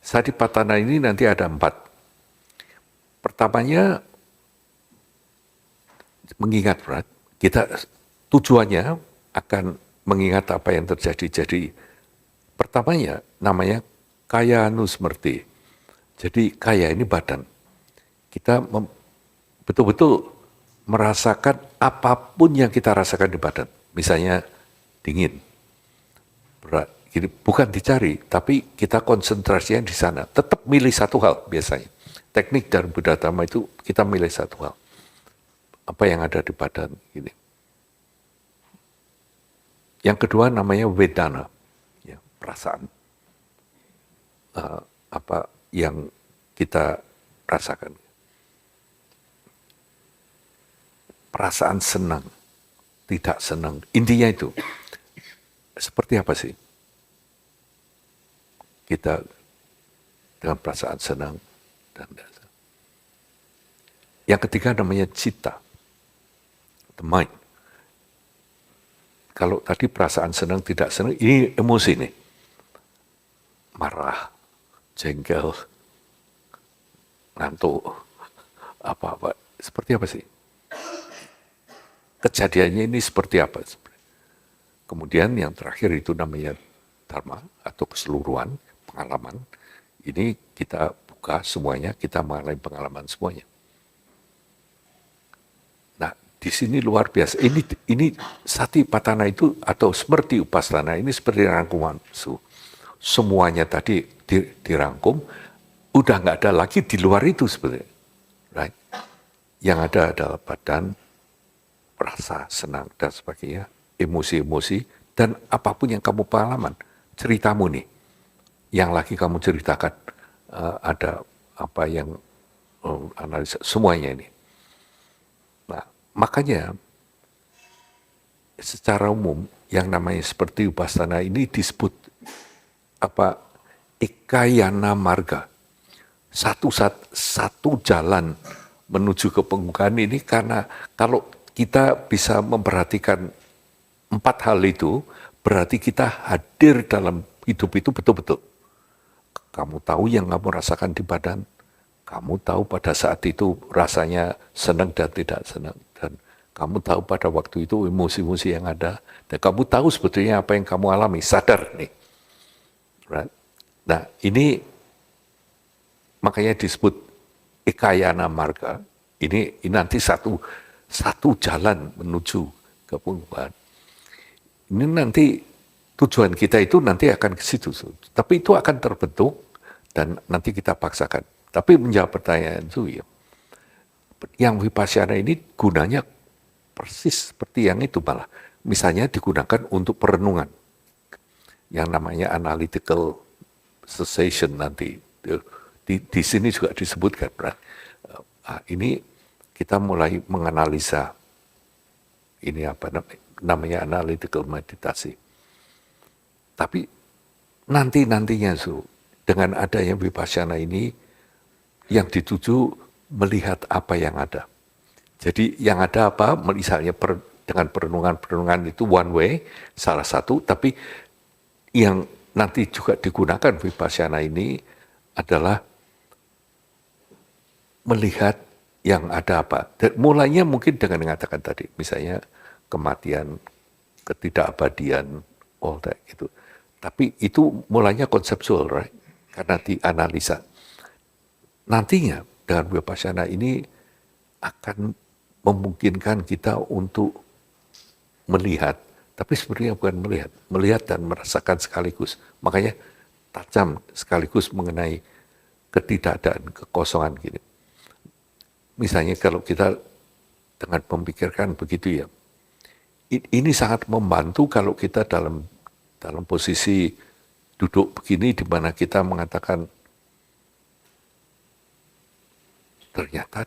Satipatthana ini nanti ada 4. Pertamanya mengingat, right? Kita tujuannya akan mengingat apa yang terjadi. Jadi pertamanya namanya kaya anusmerti. Jadi kaya ini badan. Kita betul-betul merasakan apapun yang kita rasakan di badan. Misalnya dingin, berat. Jadi bukan dicari, tapi kita konsentrasinya di sana. Tetap milih satu hal biasanya. Teknik dari Buddha Dhamma itu kita milih satu hal. Apa yang ada di badan ini. Yang kedua namanya vedana, ya, perasaan. Apa yang kita rasakan. Perasaan senang, tidak senang. Intinya itu. Seperti apa sih? Kita dengan perasaan senang dan dasar. Yang ketiga namanya citta, the mind. Kalau tadi perasaan senang tidak senang, ini emosi nih. Marah, jengkel, ngantuk, apa-apa. Seperti apa sih? Kejadiannya ini seperti apa? Kemudian yang terakhir itu namanya dharma atau keseluruhan, pengalaman. Ini kita buka semuanya, kita mengalami pengalaman semuanya. Nah, di sini luar biasa. Ini Satipatthana itu atau Smrti Upasthana ini seperti rangkuman. Semuanya tadi dirangkum, udah nggak ada lagi di luar itu sebenarnya. Right? Yang ada adalah badan, rasa senang dan sebagainya, emosi-emosi, dan apapun yang kamu pengalaman, ceritamu nih, yang lagi kamu ceritakan, ada apa yang analisa, semuanya ini. Nah, makanya secara umum yang namanya seperti Upasthana ini disebut Ekayana Marga. Satu jalan menuju ke pembukaan ini, karena kalau kita bisa memperhatikan 4 hal itu, berarti kita hadir dalam hidup itu betul-betul. Kamu tahu yang kamu rasakan di badan, kamu tahu pada saat itu rasanya senang dan tidak senang, dan kamu tahu pada waktu itu emosi-emosi yang ada, dan kamu tahu sebetulnya apa yang kamu alami, sadar nih. Right? Nah, ini makanya disebut Ekayana Marga. Ini nanti satu jalan menuju ke pembukaan. Ini nanti tujuan kita itu nanti akan ke situ. Tapi itu akan terbentuk dan nanti kita paksakan. Tapi menjawab pertanyaan itu ya, yang Vipassana ini gunanya persis seperti yang itu malah. Misalnya digunakan untuk perenungan. Yang namanya analytical cessation nanti. Di sini juga disebutkan. Ini kita mulai menganalisa ini apa namanya analytical meditasi. Tapi nantinya dengan adanya Vipassana ini yang dituju melihat apa yang ada. Jadi yang ada apa, misalnya dengan perenungan-perenungan itu one way, salah satu, tapi yang nanti juga digunakan Vipassana ini adalah melihat yang ada apa. Dan mulainya mungkin dengan mengatakan tadi, misalnya kematian, ketidakabadian, all that gitu. Tapi itu mulainya konseptual, right? Karena dianalisa. Nantinya dengan Vipassana ini akan memungkinkan kita untuk melihat, tapi sebenarnya bukan melihat dan merasakan sekaligus. Makanya tajam sekaligus mengenai ketidakadaan, kekosongan gini. Misalnya kalau kita dengan memikirkan begitu ya, ini sangat membantu kalau kita dalam posisi duduk begini di mana kita mengatakan ternyata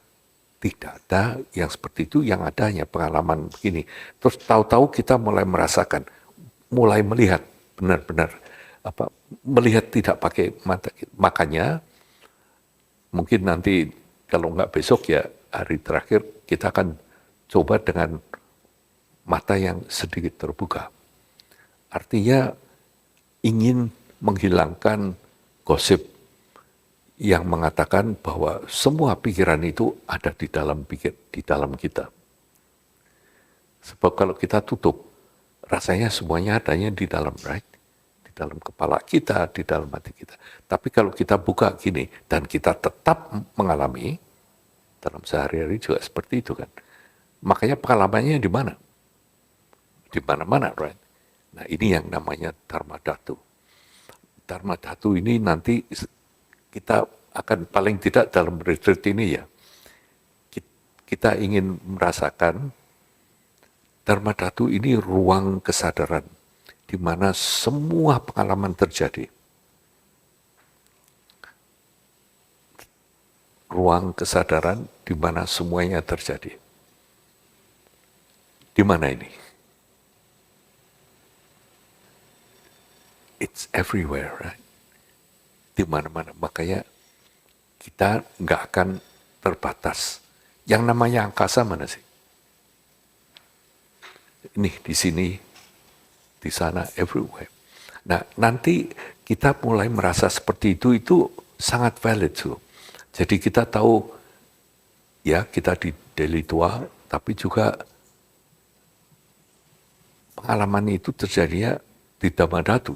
tidak ada yang seperti itu, yang ada hanya pengalaman begini. Terus tahu-tahu kita mulai merasakan, mulai melihat benar-benar melihat tidak pakai mata. Makanya mungkin nanti kalau nggak besok ya hari terakhir kita akan coba dengan mata yang sedikit terbuka. Artinya ingin menghilangkan gosip yang mengatakan bahwa semua pikiran itu ada di dalam kita. Sebab kalau kita tutup, rasanya semuanya adanya di dalam, right? Di dalam kepala kita, di dalam hati kita. Tapi kalau kita buka gini, dan kita tetap mengalami, dalam sehari-hari juga seperti itu kan. Makanya pengalamannya di mana? Di mana-mana, right? Nah ini yang namanya Dharma Dhatu. Dharma Dhatu ini nanti kita akan paling tidak dalam retreat ini ya, kita ingin merasakan Dharma Dhatu ini ruang kesadaran, di mana semua pengalaman terjadi. Ruang kesadaran di mana semuanya terjadi. Di mana ini? It's everywhere, right? Di mana-mana. Makanya kita nggak akan terbatas. Yang namanya angkasa mana sih? Ini di sini, di sana, everywhere. Nah, nanti kita mulai merasa seperti itu sangat valid tuh. Jadi kita tahu, ya kita di Delhi tua, tapi juga pengalaman itu terjadinya di Dharma Dhatu.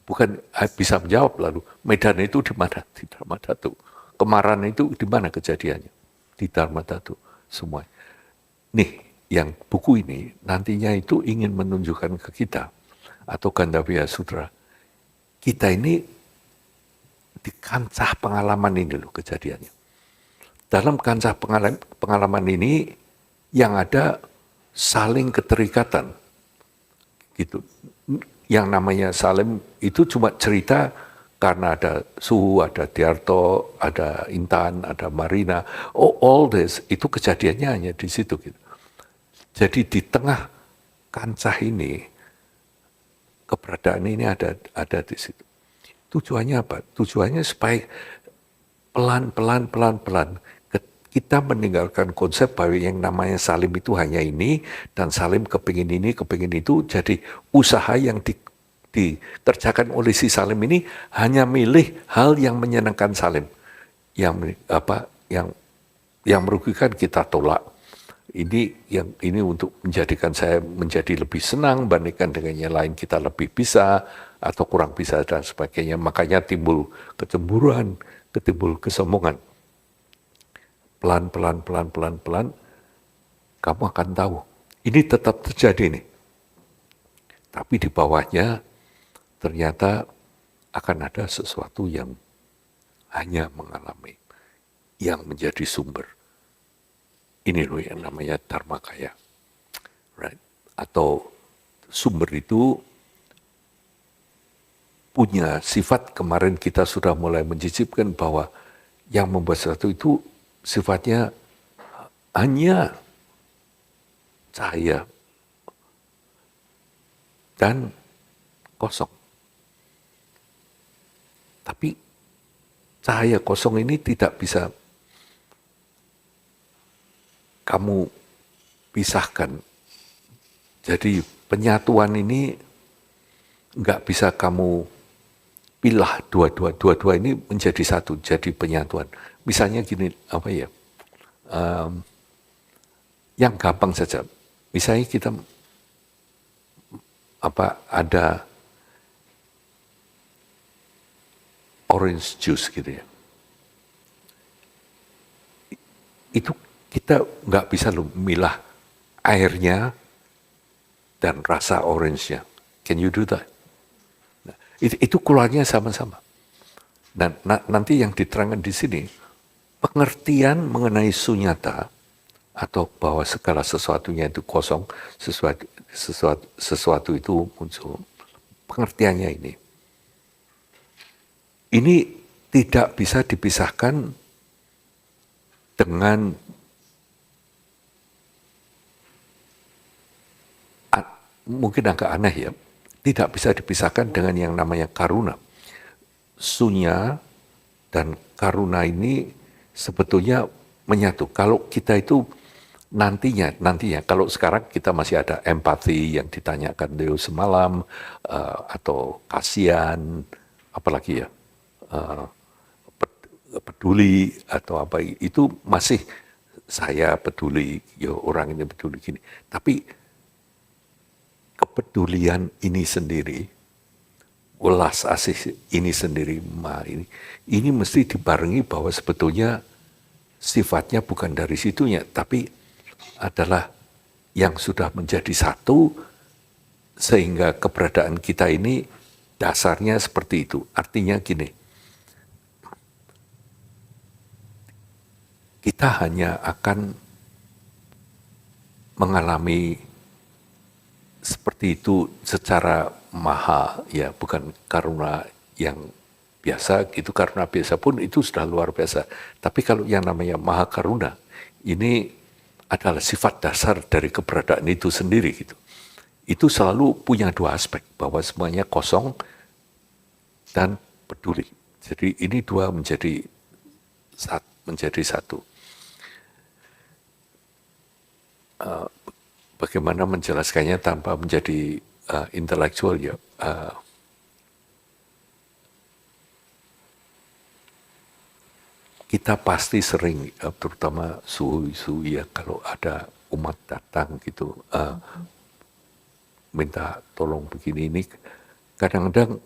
Bukan bisa menjawab lalu, Medan itu di mana? Di Dharma Dhatu. Kemarahan itu di mana kejadiannya? Di Dharma Dhatu semua. Nih, yang buku ini nantinya itu ingin menunjukkan ke kita, atau Gandavya Sutra, kita ini di kancah pengalaman ini loh kejadiannya. Dalam kancah pengalaman ini yang ada saling keterikatan. Gitu. Yang namanya salim itu cuma cerita karena ada Suhu, ada Tiarto, ada Intan, ada Marina. Oh, all this, itu kejadiannya hanya di situ. Gitu. Jadi di tengah kancah ini, keberadaan ini ada di situ. Tujuannya apa? Tujuannya supaya pelan-pelan kita meninggalkan konsep bahwa yang namanya salim itu hanya ini, dan salim kepingin ini, kepingin itu. Jadi usaha yang dikerjakan oleh si salim ini hanya milih hal yang menyenangkan salim, yang merugikan kita tolak. Ini untuk menjadikan saya menjadi lebih senang bandingkan dengan yang lain, kita lebih bisa atau kurang bisa dan sebagainya. Makanya timbul kecemburuan, timbul kesombongan. Pelan, kamu akan tahu. Ini tetap terjadi nih. Tapi di bawahnya ternyata akan ada sesuatu yang hanya mengalami, yang menjadi sumber. Ini loh yang namanya Dharmakaya. Right? Atau sumber itu punya sifat, kemarin kita sudah mulai mencicipkan bahwa yang membuat sesuatu itu sifatnya hanya cahaya dan kosong. Tapi cahaya kosong ini tidak bisa kamu pisahkan. Jadi penyatuan ini nggak bisa kamu pilah dua-dua ini menjadi satu, jadi penyatuan. Misalnya gini, yang gampang saja. Misalnya kita ada orange juice gitu ya. Itu kita nggak bisa milah airnya dan rasa orange-nya. Can you do that? Nah, itu keluarnya sama-sama. Dan nanti yang diterangkan di sini, pengertian mengenai sunyata atau bahwa segala sesuatunya itu kosong, sesuatu itu muncul. Pengertiannya ini. Ini tidak bisa dipisahkan dengan mungkin agak aneh ya, tidak bisa dipisahkan dengan yang namanya karuna. Sunya dan karuna ini sebetulnya menyatu. Kalau kita itu nantinya kalau sekarang kita masih ada empati yang ditanyakan Leo semalam, atau kasihan, apalagi ya, peduli atau apa, itu masih saya peduli, ya orang ini peduli gini. Tapi kepedulian ini sendiri, welas asih ini sendiri, ini mesti dibarengi bahwa sebetulnya sifatnya bukan dari situnya, tapi adalah yang sudah menjadi satu, sehingga keberadaan kita ini dasarnya seperti itu. Artinya gini, kita hanya akan mengalami seperti itu secara maha, ya bukan karuna yang biasa, gitu. Karuna biasa pun itu sudah luar biasa. Tapi kalau yang namanya maha karuna, ini adalah sifat dasar dari keberadaan itu sendiri, gitu. Itu selalu punya dua aspek, bahwa semuanya kosong dan peduli. Jadi ini dua menjadi satu. Bagaimana menjelaskannya tanpa menjadi intelektual ya? Kita pasti sering, terutama suhu ya, kalau ada umat datang gitu, minta tolong begini, ini kadang-kadang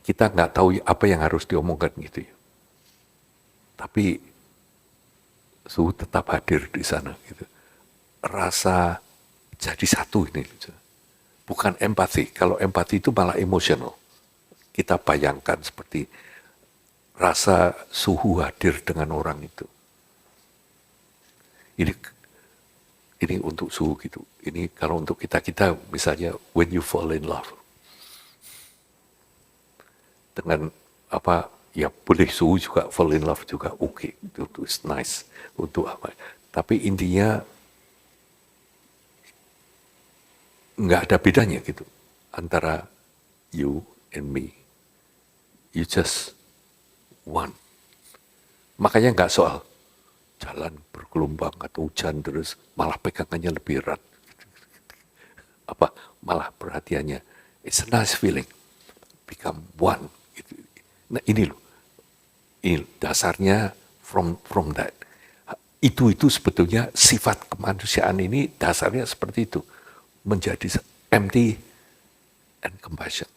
kita nggak tahu apa yang harus diomongkan gitu ya. Tapi suhu tetap hadir di sana gitu. Rasa jadi satu ini, bukan empati. Kalau empati itu malah emosional. Kita bayangkan seperti rasa suhu hadir dengan orang itu. Ini untuk suhu gitu. Ini kalau untuk kita misalnya when you fall in love dengan apa, ya boleh suhu juga fall in love juga oke. Itu is nice untuk apa. Tapi intinya nggak ada bedanya gitu antara you and me. You just one. Makanya nggak soal jalan bergelombang atau hujan terus malah pegangannya lebih erat. Apa malah perhatiannya. It's a nice feeling. Become one. Nah ini loh. Ini dasarnya from that. Itu sebetulnya sifat kemanusiaan ini dasarnya seperti itu. Menjadi empty and compassion.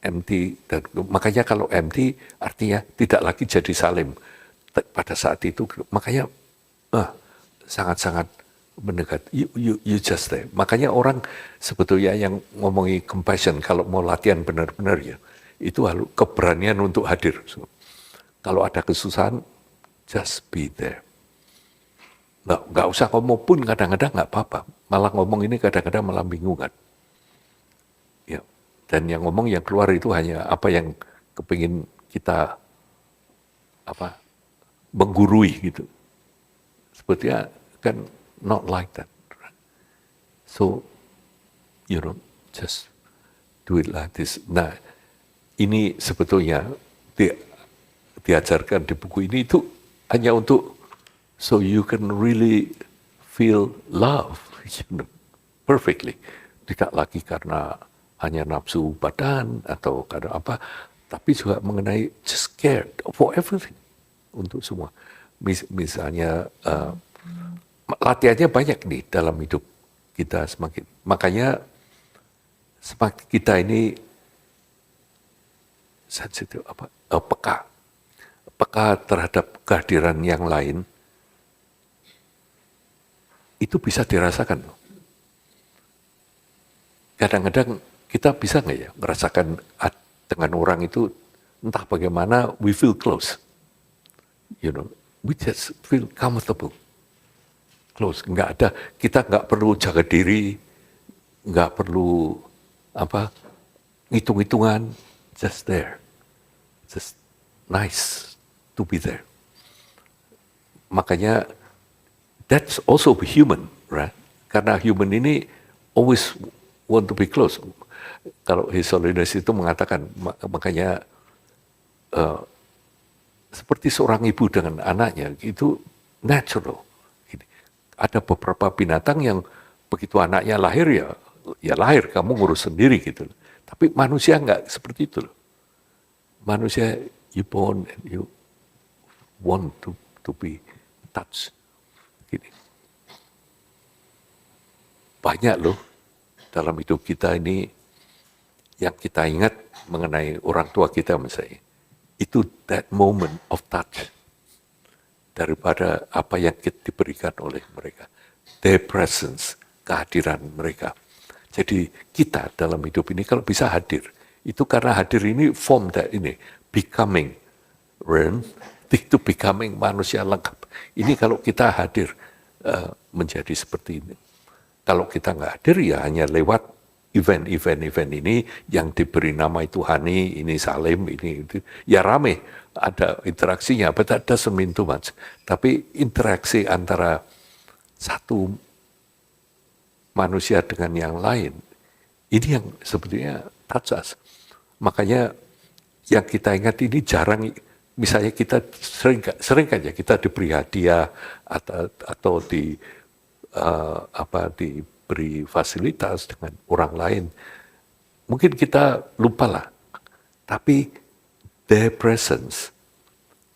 Empty, dan makanya kalau empty artinya tidak lagi jadi salim pada saat itu. Makanya sangat-sangat mendekat. You just there. Makanya orang sebetulnya yang ngomongi compassion kalau mau latihan benar-benar ya, itu keberanian untuk hadir. So, kalau ada kesusahan, just be there. Nggak usah ngomong pun kadang-kadang nggak apa-apa. Malah ngomong ini kadang-kadang malah bingungan. Ya. Dan yang ngomong yang keluar itu hanya apa yang kepingin kita menggurui gitu. Sebetulnya kan not like that. So, just do it like this. Nah, ini sebetulnya diajarkan di buku ini itu hanya untuk so you can really feel love, perfectly. Tidak lagi karena hanya nafsu badan atau karena apa, tapi juga mengenai just care for everything, untuk semua. Misalnya latihannya banyak nih dalam hidup kita semakin. Makanya semakin kita ini sensitif, peka terhadap kehadiran yang lain, itu bisa dirasakan. Kadang-kadang kita bisa nggak ya merasakan dengan orang itu, entah bagaimana, we feel close, we just feel comfortable, close. Nggak ada, kita nggak perlu jaga diri, nggak perlu hitung-hitungan, just there, just nice to be there. Makanya that's also human, right? Karena human ini always want to be close. Kalau His Holiness itu mengatakan, makanya seperti seorang ibu dengan anaknya, itu natural. Ada beberapa binatang yang begitu anaknya lahir ya lahir, kamu ngurus sendiri gitu. Tapi manusia enggak seperti itu loh. Manusia, you born and you want to be touched. Gini. Banyak loh dalam hidup kita ini yang kita ingat mengenai orang tua kita misalnya. Itu that moment of touch. Daripada apa yang kita diberikan oleh mereka. Their presence, kehadiran mereka. Jadi kita dalam hidup ini kalau bisa hadir. Itu karena hadir ini form that ini. Becoming. To becoming manusia lengkap. Ini kalau kita hadir menjadi seperti ini. Kalau kita nggak hadir ya hanya lewat event ini yang diberi nama itu Hani, ini Salim, ini itu. Ya rame, ada interaksinya, but that doesn't mean too much. Tapi interaksi antara satu manusia dengan yang lain, ini yang sebetulnya touch us. Makanya yang kita ingat ini jarang, misalnya kita sering aja kita diberi hadiah atau diberi fasilitas dengan orang lain. Mungkin kita lupa lah, tapi their presence,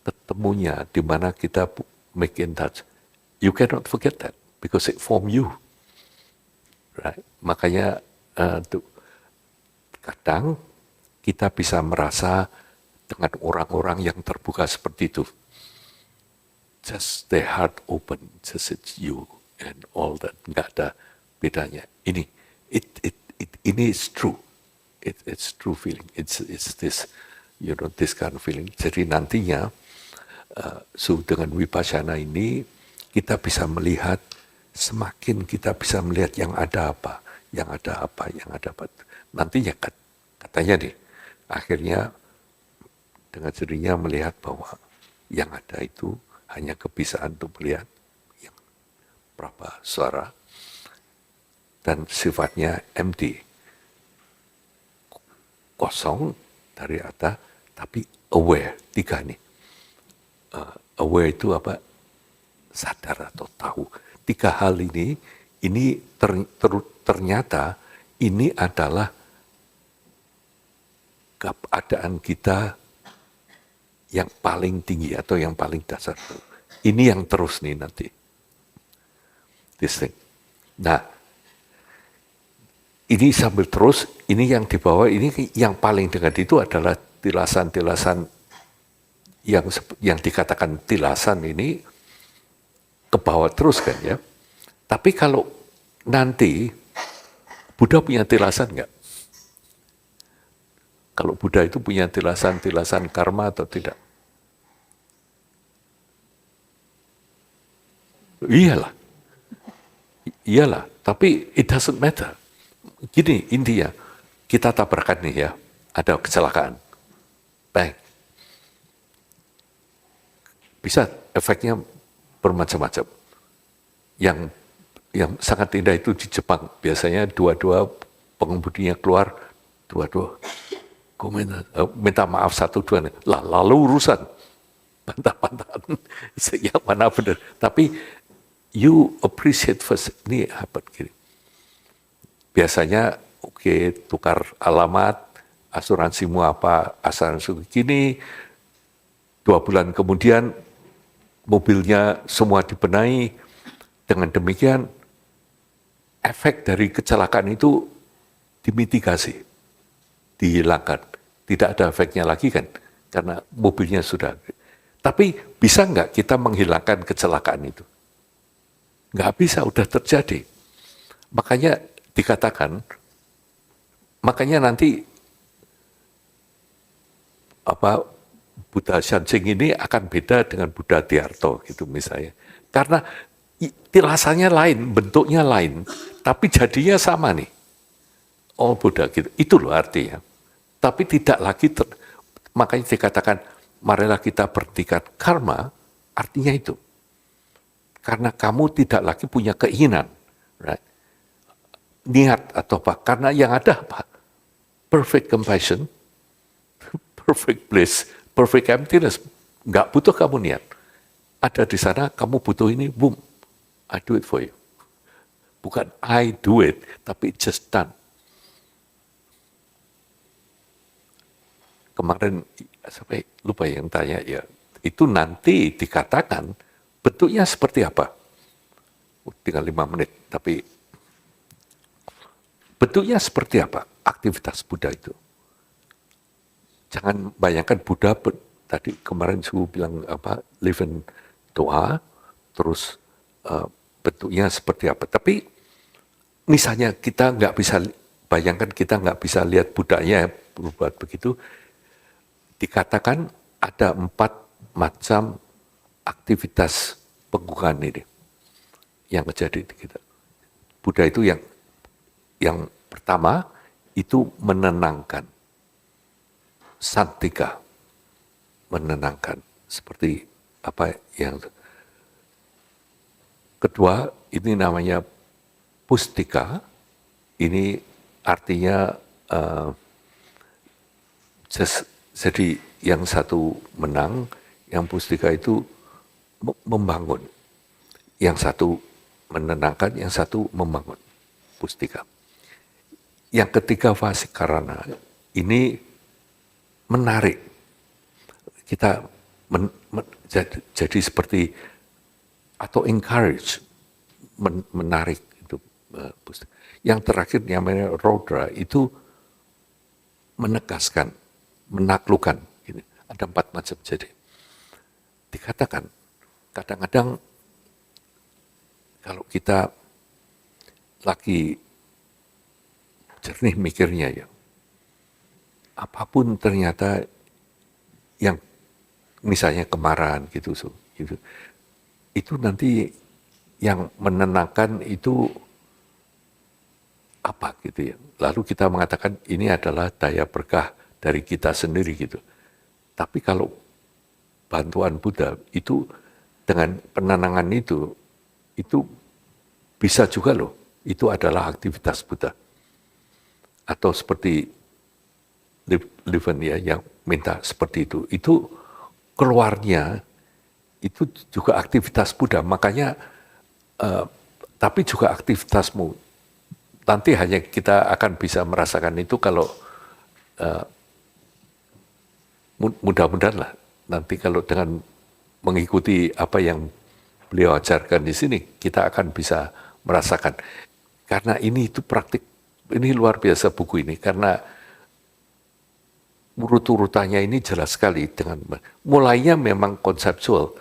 ketemunya di mana kita make in touch, you cannot forget that because it form you, right? Makanya kadang kita bisa merasa dengan orang-orang yang terbuka seperti itu, just their heart open, just it's you and all that, nggak ada bedanya. Ini is true. It's true feeling. It's this, this kind of feeling. Jadi nantinya, dengan Vipassana ini kita bisa melihat, semakin kita bisa melihat yang ada apa. Nantinya katanya nih, akhirnya dengan sendirinya melihat bahwa yang ada itu hanya kebiasaan untuk melihat yang berapa suara dan sifatnya empty, kosong dari atas, tapi aware. 3 nih. Aware itu apa? Sadar atau tahu. 3 hal ini ternyata ini adalah keadaan kita yang paling tinggi atau yang paling dasar. Ini yang terus nih nanti. This thing. Nah, ini sambil terus, ini yang dibawa, ini yang paling dekat itu adalah tilasan-tilasan yang dikatakan tilasan ini ke bawah terus kan ya. Tapi kalau nanti Buddha punya tilasan enggak? Kalau Buddha itu punya tilasan karma atau tidak? Iyalah, tapi it doesn't matter. Gini intinya, kita tabrakan nih ya, ada kecelakaan, bang. Bisa efeknya bermacam-macam. Yang sangat indah itu di Jepang, biasanya dua-dua pengemudinya keluar, dua-dua minta maaf 1, 2, lalu urusan. bantah-bantahan yang mana benar. Tapi you appreciate first, ini apa gini. Biasanya oke, tukar alamat, asuransimu apa, asuransi gini, 2 bulan kemudian mobilnya semua dibenahi. Dengan demikian efek dari kecelakaan itu dimitigasi, dihilangkan. Tidak ada efeknya lagi kan, karena mobilnya sudah. Tapi bisa nggak kita menghilangkan kecelakaan itu? Nggak bisa, udah terjadi. Makanya dikatakan, makanya nanti Buddha Shansing ini akan beda dengan Buddha Tiarto gitu misalnya. Karena rasanya lain, bentuknya lain, tapi jadinya sama nih. Oh Buddha gitu, itu loh artinya. Tapi tidak lagi, makanya dikatakan, marilah kita berhentikan karma, artinya itu. Karena kamu tidak lagi punya keinginan, right? Niat atau apa, karena yang ada apa? Perfect compassion, perfect bliss, perfect emptiness. Nggak butuh kamu niat. Ada di sana, kamu butuh ini, boom, I do it for you. Bukan I do it, tapi just done. Kemarin, sampai lupa yang tanya, ya itu nanti dikatakan bentuknya seperti apa. Tinggal 5 menit, tapi bentuknya seperti apa aktivitas Buddha itu. Jangan bayangkan Buddha, tadi kemarin saya bilang live in doa, terus bentuknya seperti apa. Tapi misalnya kita nggak bisa bayangkan, kita nggak bisa lihat Buddhanya berbuat begitu. Dikatakan ada 4 macam aktivitas penggunaan ini yang terjadi di kita. Buddha itu yang pertama itu menenangkan, santika, menenangkan, seperti apa yang kedua ini namanya pustika, ini artinya jadi yang satu menang, yang pustika itu membangun, yang satu menenangkan, yang satu membangun, pustika. Yang ketiga vasikarana, ini menarik. Kita jadi seperti atau encourage, menarik itu pustika. Yang terakhir namanya rodra, itu menegaskan, menaklukkan. Gini. Ada 4 macam jadi. Dikatakan kadang-kadang kalau kita lagi jernih mikirnya ya, apapun ternyata yang misalnya kemarahan gitu, itu nanti yang menenangkan itu apa gitu ya. Lalu kita mengatakan ini adalah daya berkah dari kita sendiri gitu. Tapi kalau bantuan Buddha itu dengan penenangan itu bisa juga loh, itu adalah aktivitas Buddha. Atau seperti Liven ya yang minta seperti itu keluarnya itu juga aktivitas Buddha. Makanya tapi juga aktivitasmu. Nanti hanya kita akan bisa merasakan itu kalau mudah-mudahan lah nanti kalau dengan mengikuti apa yang beliau ajarkan di sini, kita akan bisa merasakan. Karena ini itu praktik, ini luar biasa buku ini, karena urut-urutannya ini jelas sekali. Dengan mulainya memang konseptual,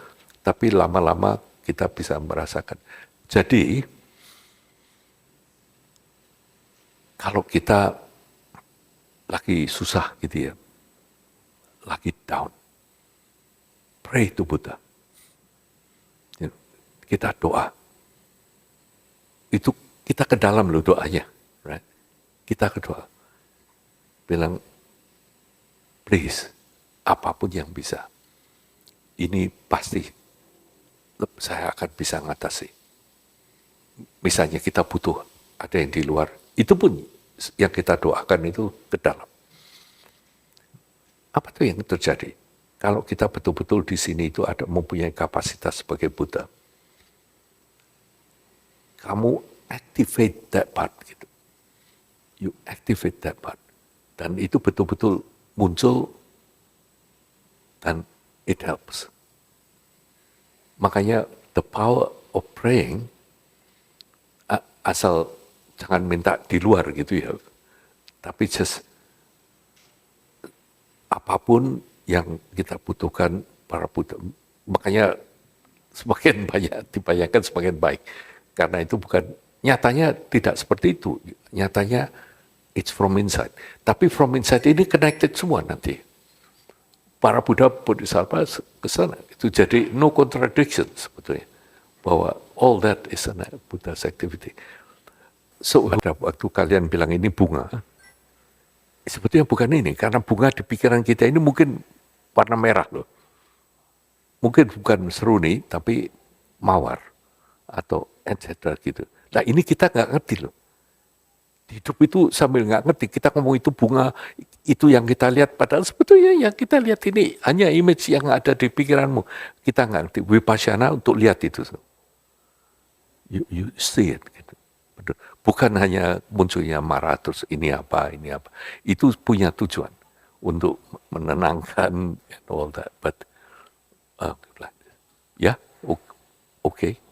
tapi lama-lama kita bisa merasakan. Jadi, kalau kita lagi susah gitu ya, lagi down, pray to Buddha. Kita doa. Itu kita ke dalam loh doanya. Right? Kita ke doa. Bilang, please, apapun yang bisa. Ini pasti saya akan bisa ngatasi. Misalnya kita butuh ada yang di luar. Itu pun yang kita doakan itu ke dalam. Apa tuh yang terjadi? kalau kita betul-betul di sini itu ada mempunyai kapasitas sebagai Buddha, kamu activate that part gitu. You activate that part. Dan itu betul-betul muncul dan it helps. Makanya the power of praying, asal jangan minta di luar gitu ya. Tapi just apapun yang kita butuhkan para Buddha. Makanya semakin banyak dibayangkan semakin baik. Karena itu bukan, nyatanya tidak seperti itu. Nyatanya it's from inside. Tapi from inside ini connected semua nanti. Para Buddha Bodhisattva ke sana. Itu jadi no contradiction sebetulnya. Bahwa all that is a Buddha's activity. So, waktu kalian bilang ini bunga, sebetulnya bukan ini. Karena bunga di pikiran kita ini mungkin warna merah loh. Mungkin bukan seruni, tapi mawar. Atau etc. gitu. Nah ini kita nggak ngerti loh. Hidup itu sambil nggak ngerti, kita ngomong itu bunga, itu yang kita lihat. Padahal sebetulnya yang kita lihat ini hanya image yang ada di pikiranmu. Kita nggak ngerti. Vipassana untuk lihat itu. You see it. Gitu. Bukan hanya munculnya marah, terus ini apa. Itu punya tujuan untuk menenangkan and all that. But, ya, oke.